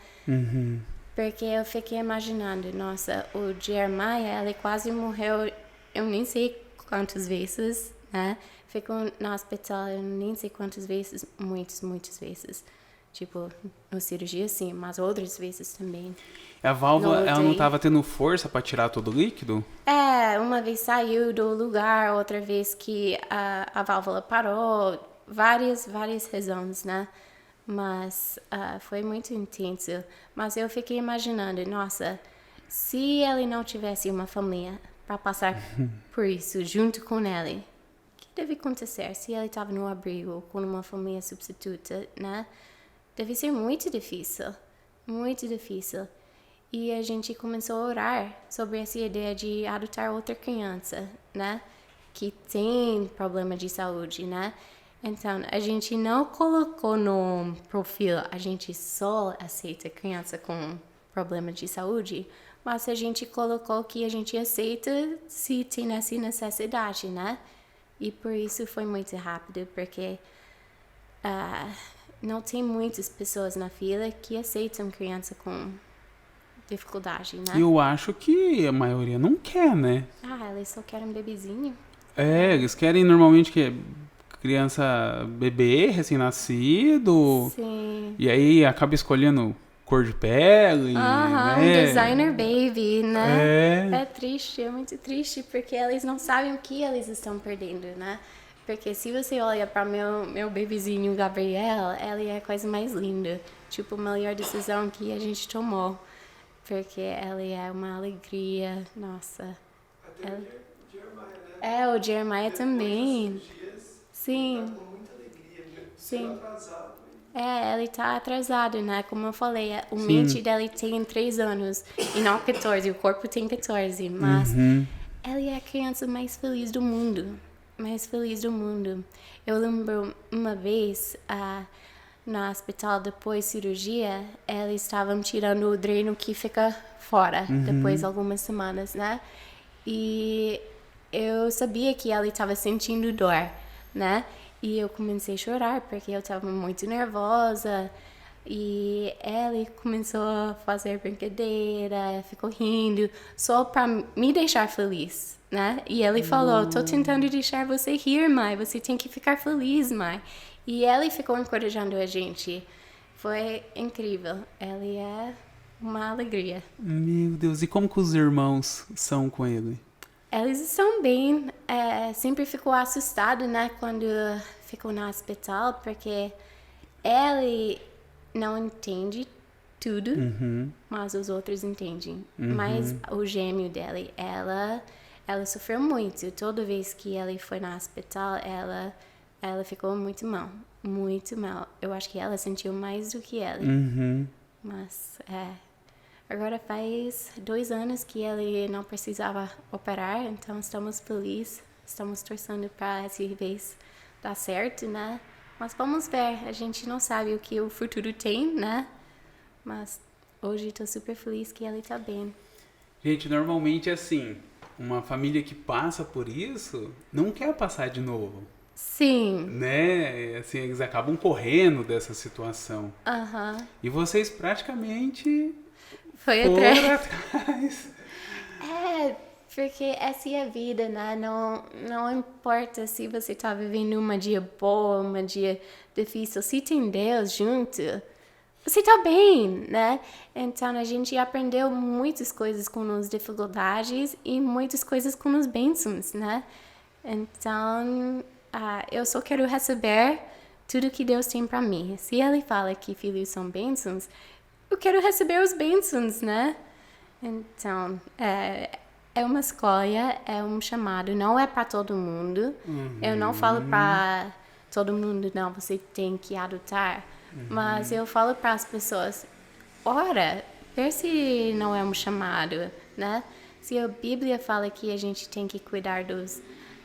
Porque eu fiquei imaginando, nossa, o Jeremiah, ele quase morreu, eu nem sei quantas vezes, né? Ficou no hospital, eu nem sei quantas vezes, muitas vezes. Tipo, na cirurgia sim, mas outras vezes também. A válvula, ela não estava tendo força para tirar todo o líquido? Uma vez saiu do lugar, outra vez que a válvula parou, várias razões, né? Mas foi muito intenso. Mas eu fiquei imaginando, nossa, se ele não tivesse uma família para passar por isso junto com ele, o que deve acontecer se ele estava no abrigo com uma família substituta, né? Deve ser muito difícil, muito difícil. E a gente começou a orar sobre essa ideia de adotar outra criança, né? Que tem problema de saúde, né? Então, a gente não colocou no perfil, a gente só aceita criança com problema de saúde, mas a gente colocou que a gente aceita se tem essa necessidade, né? E por isso foi muito rápido, porque não tem muitas pessoas na fila que aceitam criança com dificuldade, né? Eu acho que a maioria não quer, né? Eles só querem um bebezinho. Eles querem normalmente que criança bebê, recém-nascido. Sim. E aí acaba escolhendo cor de pele, né? Um designer baby, né? É. É triste, é muito triste, porque eles não sabem o que eles estão perdendo, né? Porque se você olha para meu bebezinho Gabriel, ele é a coisa mais linda. Tipo, a melhor decisão que a gente tomou. Porque ele é uma alegria, nossa. Até o Jeremiah, né? O Jeremiah também. Sim. Tá com muita alegria, né? Sim. Atrasado. Ele tá atrasado, né? Como eu falei, o mente dele tem 3 anos e não 14, o corpo tem 14, mas ele é a criança mais feliz do mundo. Mais feliz do mundo. Eu lembro uma vez, no hospital, depois cirurgia, eles estavam tirando o dreno que fica fora, depois de algumas semanas, né? E eu sabia que ele estava sentindo dor, né? E eu comecei a chorar, porque eu estava muito nervosa. E ele começou a fazer brincadeira, ficou rindo, só para me deixar feliz, né? E ele falou, tô tentando deixar você rir, mãe, você tem que ficar feliz, mãe. E ele ficou encorajando a gente. Foi incrível. Ele é uma alegria. Meu Deus, e como que os irmãos são com ele? Eles estão bem. Sempre ficou assustado, né, quando ficou no hospital, porque ele não entende tudo, mas os outros entendem. Mas o gêmeo dele, ela sofreu muito. Toda vez que ela foi no hospital, ela ficou muito mal. Muito mal. Eu acho que ela sentiu mais do que ela. Mas, agora faz 2 anos que ele não precisava operar, então estamos felizes. Estamos torcendo para essa vez dar certo, né? Mas vamos ver. A gente não sabe o que o futuro tem, né? Mas hoje estou super feliz que ele tá bem. Gente, normalmente assim, uma família que passa por isso não quer passar de novo. Sim. Né? Assim, eles acabam correndo dessa situação. E vocês praticamente foram atrás. Porque essa é a vida, né? Não importa se você tá vivendo um dia bom, um dia difícil. Se tem Deus junto, você tá bem, né? Então, a gente aprendeu muitas coisas com as dificuldades e muitas coisas com as bênçãos, né? Então, eu só quero receber tudo que Deus tem para mim. Se Ele fala que filhos são bênçãos, eu quero receber os bênçãos, né? Então, é uma escolha, é um chamado, não é para todo mundo. Eu não falo para todo mundo, não, você tem que adotar. Mas eu falo para as pessoas, ora, ver se não é um chamado, né? Se a Bíblia fala que a gente tem que cuidar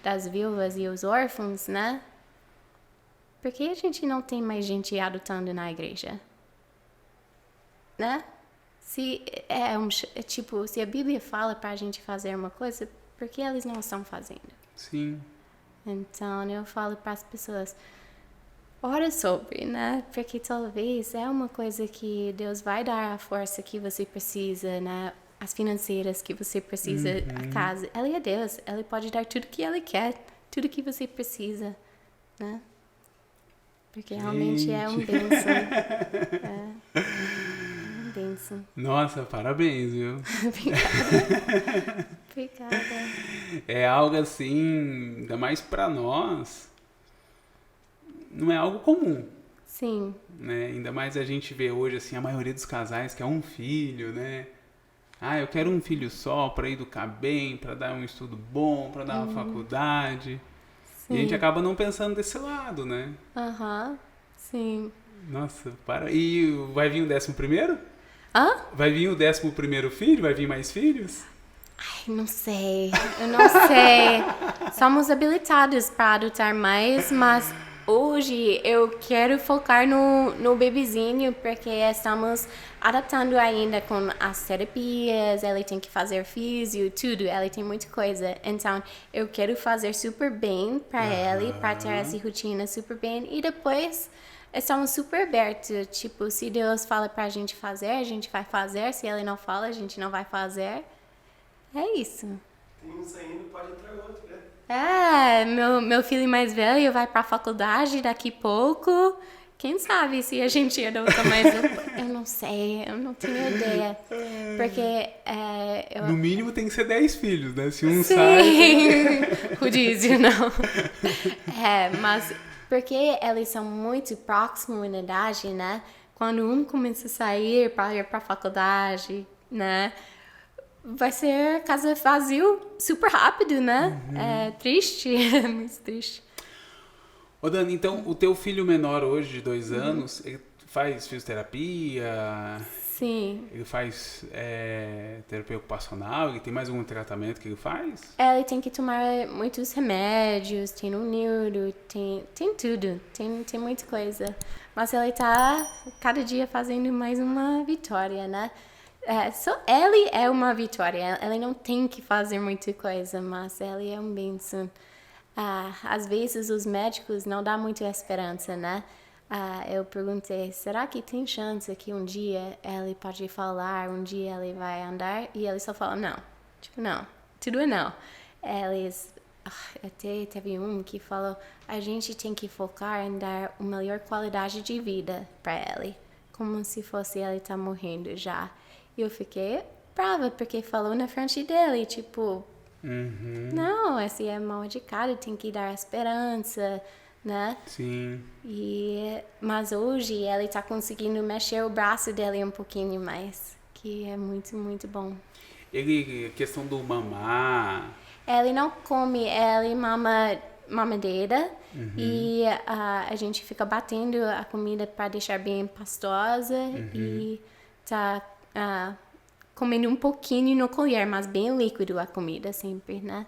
das viúvas e os órfãos, né? Por que a gente não tem mais gente adotando na igreja? Né? Se se a Bíblia fala pra gente fazer uma coisa, por que eles não estão fazendo? Sim. Então, eu falo para as pessoas, ora sobre, né? Porque talvez é uma coisa que Deus vai dar a força que você precisa, né? As financeiras que você precisa, a casa. Ele é Deus, Ele pode dar tudo que Ele quer, tudo que você precisa, né? Porque realmente é um bênção. Bênção. Nossa, parabéns, viu? Obrigada. É algo assim, ainda mais pra nós, não é algo comum. Sim. Né? Ainda mais a gente vê hoje, assim, a maioria dos casais quer um filho, né? Eu quero um filho só pra educar bem, pra dar um estudo bom, pra dar uma faculdade. Sim. E a gente acaba não pensando desse lado, né? Sim. Nossa, E vai vir o 11º? Vai vir o 11º filho? Vai vir mais filhos? Ai, não sei. Eu não sei. Somos habilitados para adotar mais, mas hoje eu quero focar no bebezinho, porque estamos adaptando ainda com as terapias, ele tem que fazer físio, tudo, ele tem muita coisa. Então, eu quero fazer super bem para ele, para ter essa rotina super bem, e depois estamos super abertos, tipo, se Deus fala pra gente fazer, a gente vai fazer, se Ele não fala, a gente não vai fazer. É isso. Tem um saindo, pode entrar outro, né? Meu filho mais velho vai pra faculdade daqui a pouco. Quem sabe se a gente adota mais eu não sei, eu não tenho ideia. Porque no mínimo tem que ser 10 filhos, né? Se um Sim. sai... Rodízio, não. Mas porque eles são muito próximos na idade, né? Quando um começa a sair para ir para a faculdade, né? Vai ser casa vazio super rápido, né? É triste, é muito triste. Ô Dani, então o teu filho menor hoje, de 2 anos, ele faz fisioterapia? Sim. Ele faz terapia ocupacional? Ele tem mais algum tratamento que ele faz? Ele tem que tomar muitos remédios, tem um neuro, tem tudo, tem muita coisa. Mas ele tá cada dia fazendo mais uma vitória, né? Só ele é uma vitória, ele não tem que fazer muita coisa, mas ele é um bênção. Às vezes os médicos não dão muita esperança, né? Eu perguntei, será que tem chance que um dia ele pode falar, um dia ele vai andar? E ele só fala, não. Tipo, não. Tudo é não. Eles... até teve um que falou, a gente tem que focar em dar uma melhor qualidade de vida para ele. Como se fosse ele tá morrendo já. E eu fiquei brava, porque falou na frente dele, tipo... Não, esse é mal educado, tem que dar esperança, né? Sim. Mas hoje ele tá conseguindo mexer o braço dele um pouquinho mais, que é muito, muito bom. Ele, questão do mamar... Ele não come, ele mamadeira e a gente fica batendo a comida para deixar bem pastosa e tá comendo um pouquinho no colher, mas bem líquido a comida sempre, né?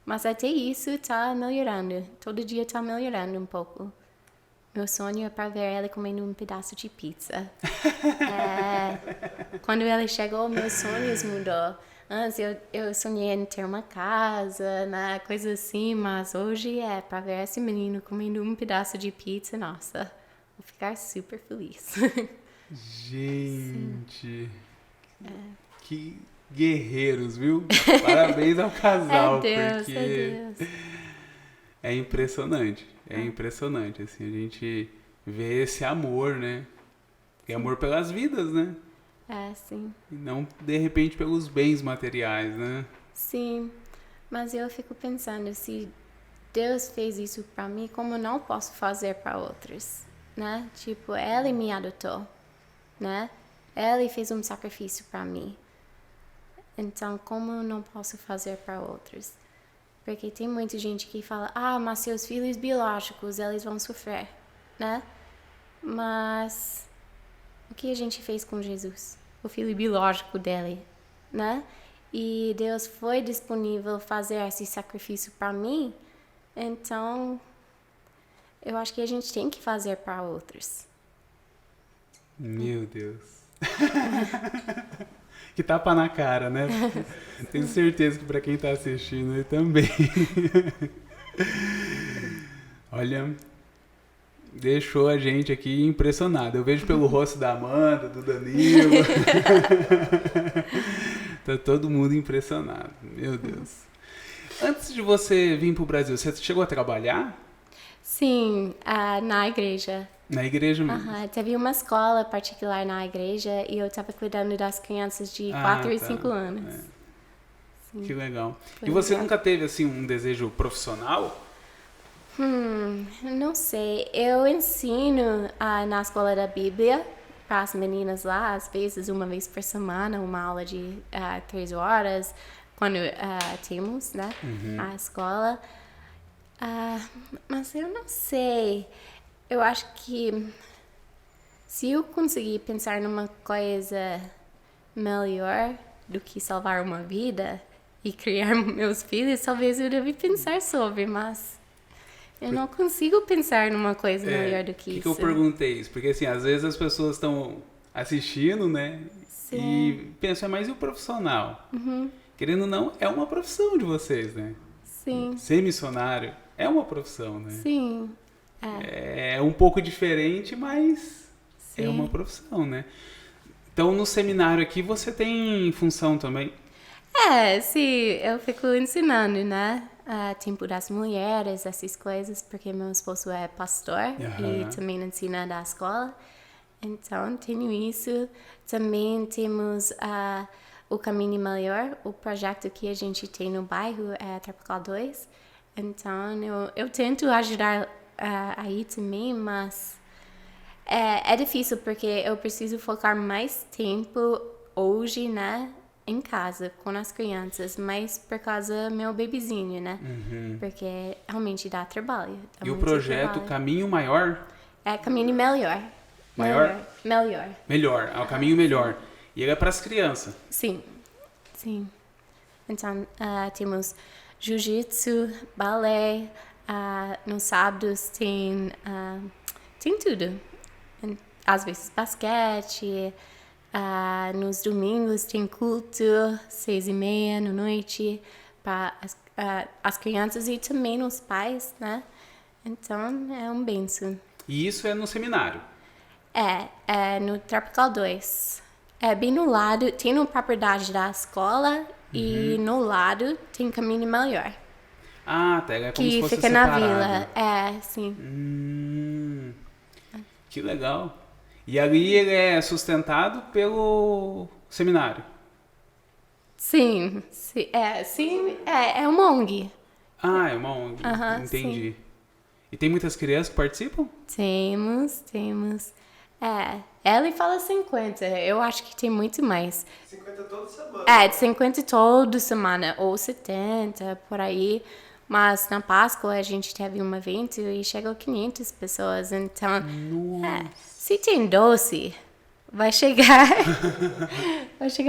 Mas até isso tá melhorando. Todo dia tá melhorando um pouco. Meu sonho é para ver ele comendo um pedaço de pizza. Quando ele chegou, meus sonhos mudou. Antes eu sonhei em ter uma casa, né, coisa assim, mas hoje é para ver esse menino comendo um pedaço de pizza, nossa, vou ficar super feliz. Gente, que guerreiros, viu? Parabéns ao casal, porque é impressionante. É impressionante, assim, a gente vê esse amor, né? E amor pelas vidas, né? Sim. E não, de repente, pelos bens materiais, né? Sim, mas eu fico pensando, se Deus fez isso pra mim, como eu não posso fazer para outros, né? Tipo, Ele me adotou, né? Ele fez um sacrifício pra mim. Então, como eu não posso fazer para outros? Porque tem muita gente que fala, mas seus filhos biológicos, eles vão sofrer, né? Mas o que a gente fez com Jesus? O filho biológico dele, né? E Deus foi disponível fazer esse sacrifício para mim, então eu acho que a gente tem que fazer para outros. Meu Deus. Que tapa na cara, né? Tenho certeza que para quem tá assistindo aí também. Olha, deixou a gente aqui impressionado. Eu vejo pelo rosto da Amanda, do Danilo. Tá todo mundo impressionado. Meu Deus. Antes de você vir pro Brasil, você chegou a trabalhar? Sim, na igreja. Na igreja mesmo? Teve uma escola particular na igreja e eu estava cuidando das crianças de 4 e 5 anos. Que legal. E você nunca teve, assim, um desejo profissional? Não sei. Eu ensino na escola da Bíblia para as meninas lá, às vezes uma vez por semana, uma aula de 3 horas, quando temos, né, a escola. Mas eu não sei. Eu acho que se eu conseguir pensar numa coisa melhor do que salvar uma vida e criar meus filhos, talvez eu deva pensar sobre, mas eu não consigo pensar numa coisa melhor do que isso. Por que eu perguntei isso? Porque, assim, às vezes as pessoas estão assistindo, né? Sim. E pensam, mas e o profissional? Querendo ou não, é uma profissão de vocês, né? Sim. Ser missionário é uma profissão, né? Sim. É um pouco diferente, mas é uma profissão, né? Então, no seminário aqui, você tem função também? Sim, eu fico ensinando, né? Tempo das mulheres, essas coisas, porque meu esposo é pastor e também ensina da escola. Então, tenho isso. Também temos o Caminho Melhor, o projeto que a gente tem no bairro, é Tropical 2. Então, eu tento ajudar aí também, mas é difícil porque eu preciso focar mais tempo hoje, né, em casa com as crianças, mas por causa do meu bebezinho, né, porque realmente dá trabalho. E o projeto Caminho Maior? É Caminho Melhor. Maior? Melhor. Melhor, é o Caminho Melhor. E ele é para as crianças? Sim. Então, temos jiu-jitsu, balé, nos sábados tem tudo. Às vezes basquete, nos domingos tem culto, 6:30 da noite, para as crianças e também os pais, né? Então, é um benção. E isso é no seminário? É no Tropical 2. É bem no lado, tem uma propriedade da escola e no lado tem Caminho Melhor. Tá, é como se fosse fica separado. na vila, sim. Que legal. E ali ele é sustentado pelo seminário? Sim, é uma ONG. É uma ONG, entendi. Sim. E tem muitas crianças que participam? Temos. Ela fala 50, eu acho que tem muito mais. 50 toda semana. De 50 toda semana, ou 70, por aí. Mas na Páscoa a gente teve um evento e chegou 500 pessoas. Então, se tem doce, vai chegar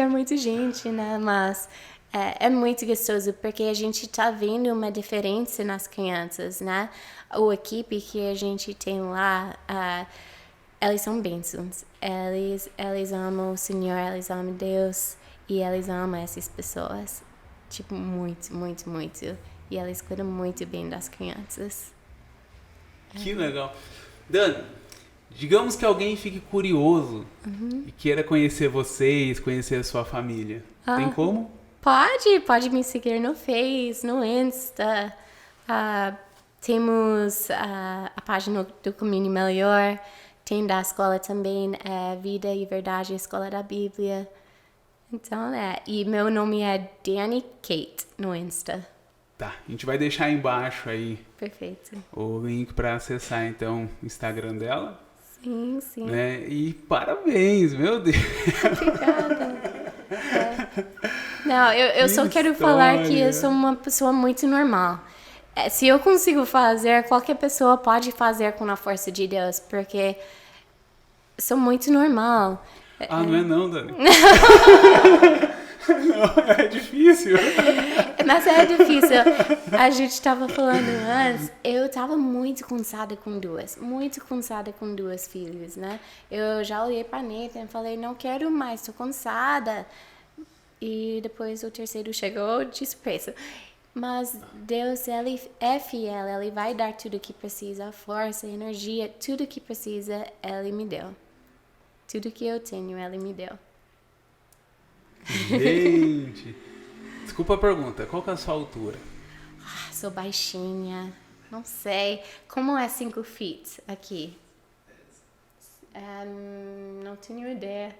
muita gente, né? Mas é muito gostoso porque a gente tá vendo uma diferença nas crianças, né? A equipe que a gente tem lá, eles são bênçãos. Eles amam o Senhor, eles amam Deus e eles amam essas pessoas. Tipo, muito, muito, muito. E eles cuidam muito bem das crianças. Que legal. Dani, digamos que alguém fique curioso e queira conhecer vocês, conhecer a sua família. Tem como? Pode me seguir no Face, no Insta. Temos a página do Caminho Melhor. Tem da escola também, Vida e Verdade, Escola da Bíblia. Então, e meu nome é Dani Kate no Insta. Tá, a gente vai deixar embaixo aí Perfeito. o link para acessar, então, o Instagram dela. Sim, sim. Né? E parabéns, meu Deus. Obrigada. Não, eu só quero falar que eu sou uma pessoa muito normal. Se eu consigo fazer, qualquer pessoa pode fazer com a força de Deus, porque sou muito normal. Não é não, Dani. Não, é difícil. Mas é difícil. A gente estava falando antes, eu estava muito cansada com duas filhas, né? Eu já olhei para Nathan e falei, não quero mais, estou cansada. E depois o terceiro chegou de surpresa. Mas Deus, Ele é fiel, Ele vai dar tudo o que precisa, força, energia, tudo o que precisa, Ele me deu. Tudo que eu tenho, Ele me deu. Gente, desculpa a pergunta, qual que é a sua altura? Sou baixinha, não sei. Como é 5 feet aqui? Não tenho ideia.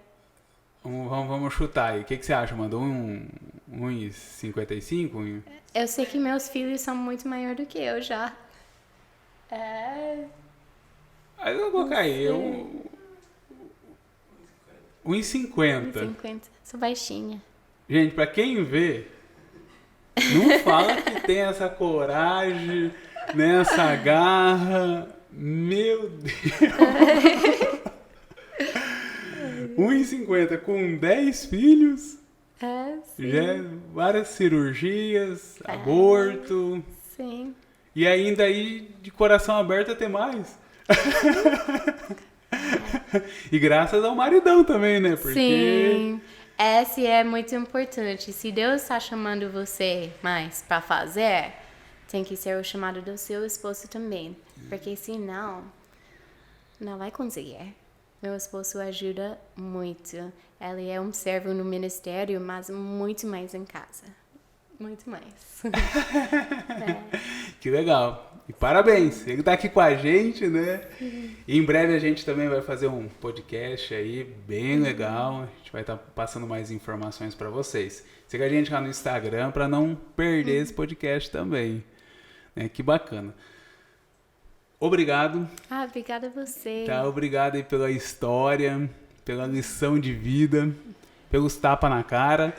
Vamos chutar aí. O que você acha? Mandou 1,55? Eu sei que meus filhos são muito maiores do que eu já. Aí eu vou colocar aí. 1,50. 1,50. Sou baixinha. Gente, pra quem vê, não fala que tem essa coragem, né, essa garra. Meu Deus. 1,50 com 10 filhos. Sim. Já várias cirurgias, aborto. Sim. E ainda aí, de coração aberto, até mais. E graças ao maridão também, né? Porque... Sim. Esse é muito importante. Se Deus está chamando você mais para fazer, tem que ser o chamado do seu esposo também. Porque senão, não vai conseguir. Meu esposo ajuda muito. Ele é um servo no ministério, mas muito mais em casa. Muito mais. Que legal. E parabéns. Ele tá aqui com a gente, né? E em breve a gente também vai fazer um podcast aí, bem legal. A gente vai estar passando mais informações para vocês. Siga a gente lá no Instagram para não perder esse podcast também. Que bacana. Obrigado. Obrigada a você. Tá, obrigado aí pela história, pela lição de vida, pelos tapas na cara.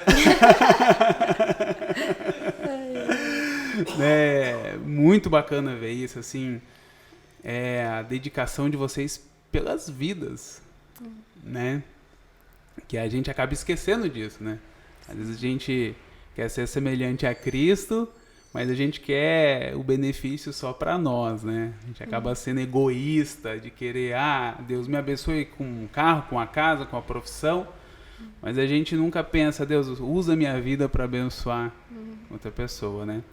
Muito bacana ver isso, assim, a dedicação de vocês pelas vidas, né? Que a gente acaba esquecendo disso, né? Às vezes a gente quer ser semelhante a Cristo, mas a gente quer o benefício só para nós, né? A gente acaba sendo egoísta de querer, Deus me abençoe com um carro, com a casa, com a profissão, mas a gente nunca pensa, Deus, usa minha vida para abençoar outra pessoa, né?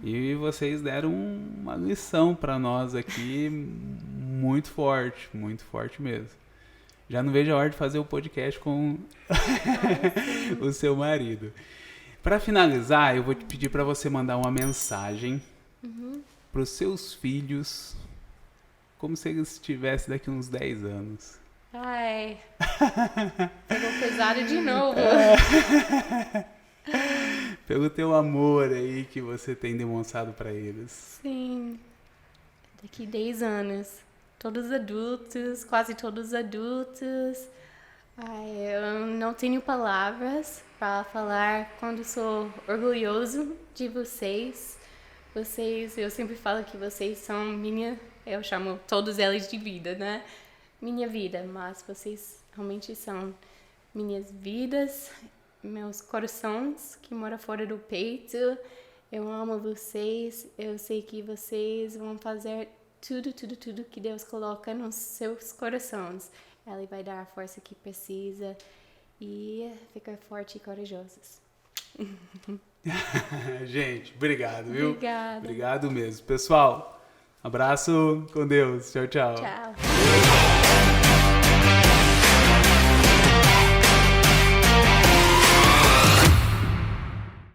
E vocês deram uma lição para nós aqui muito forte mesmo. Já não vejo a hora de fazer o podcast com o seu marido. Para finalizar, eu vou te pedir para você mandar uma mensagem para os seus filhos, como se eles estivessem daqui uns 10 anos. Ai, pegou pesado de novo. Pelo teu amor aí que você tem demonstrado para eles. Sim, daqui 10 anos. todos adultos, quase todos adultos. Ai, eu não tenho palavras para falar quando sou orgulhoso de vocês. Eu sempre falo que vocês são eu chamo todos eles de vida, né? Minha vida, mas vocês realmente são minhas vidas, meus corações que moram fora do peito. Eu amo vocês, eu sei que vocês vão fazer tudo que Deus coloca nos seus corações. Ele vai dar a força que precisa e ficar forte e corajosos. Gente, obrigado, viu? Obrigada. Obrigado mesmo. Pessoal, abraço, com Deus. Tchau, tchau. Tchau.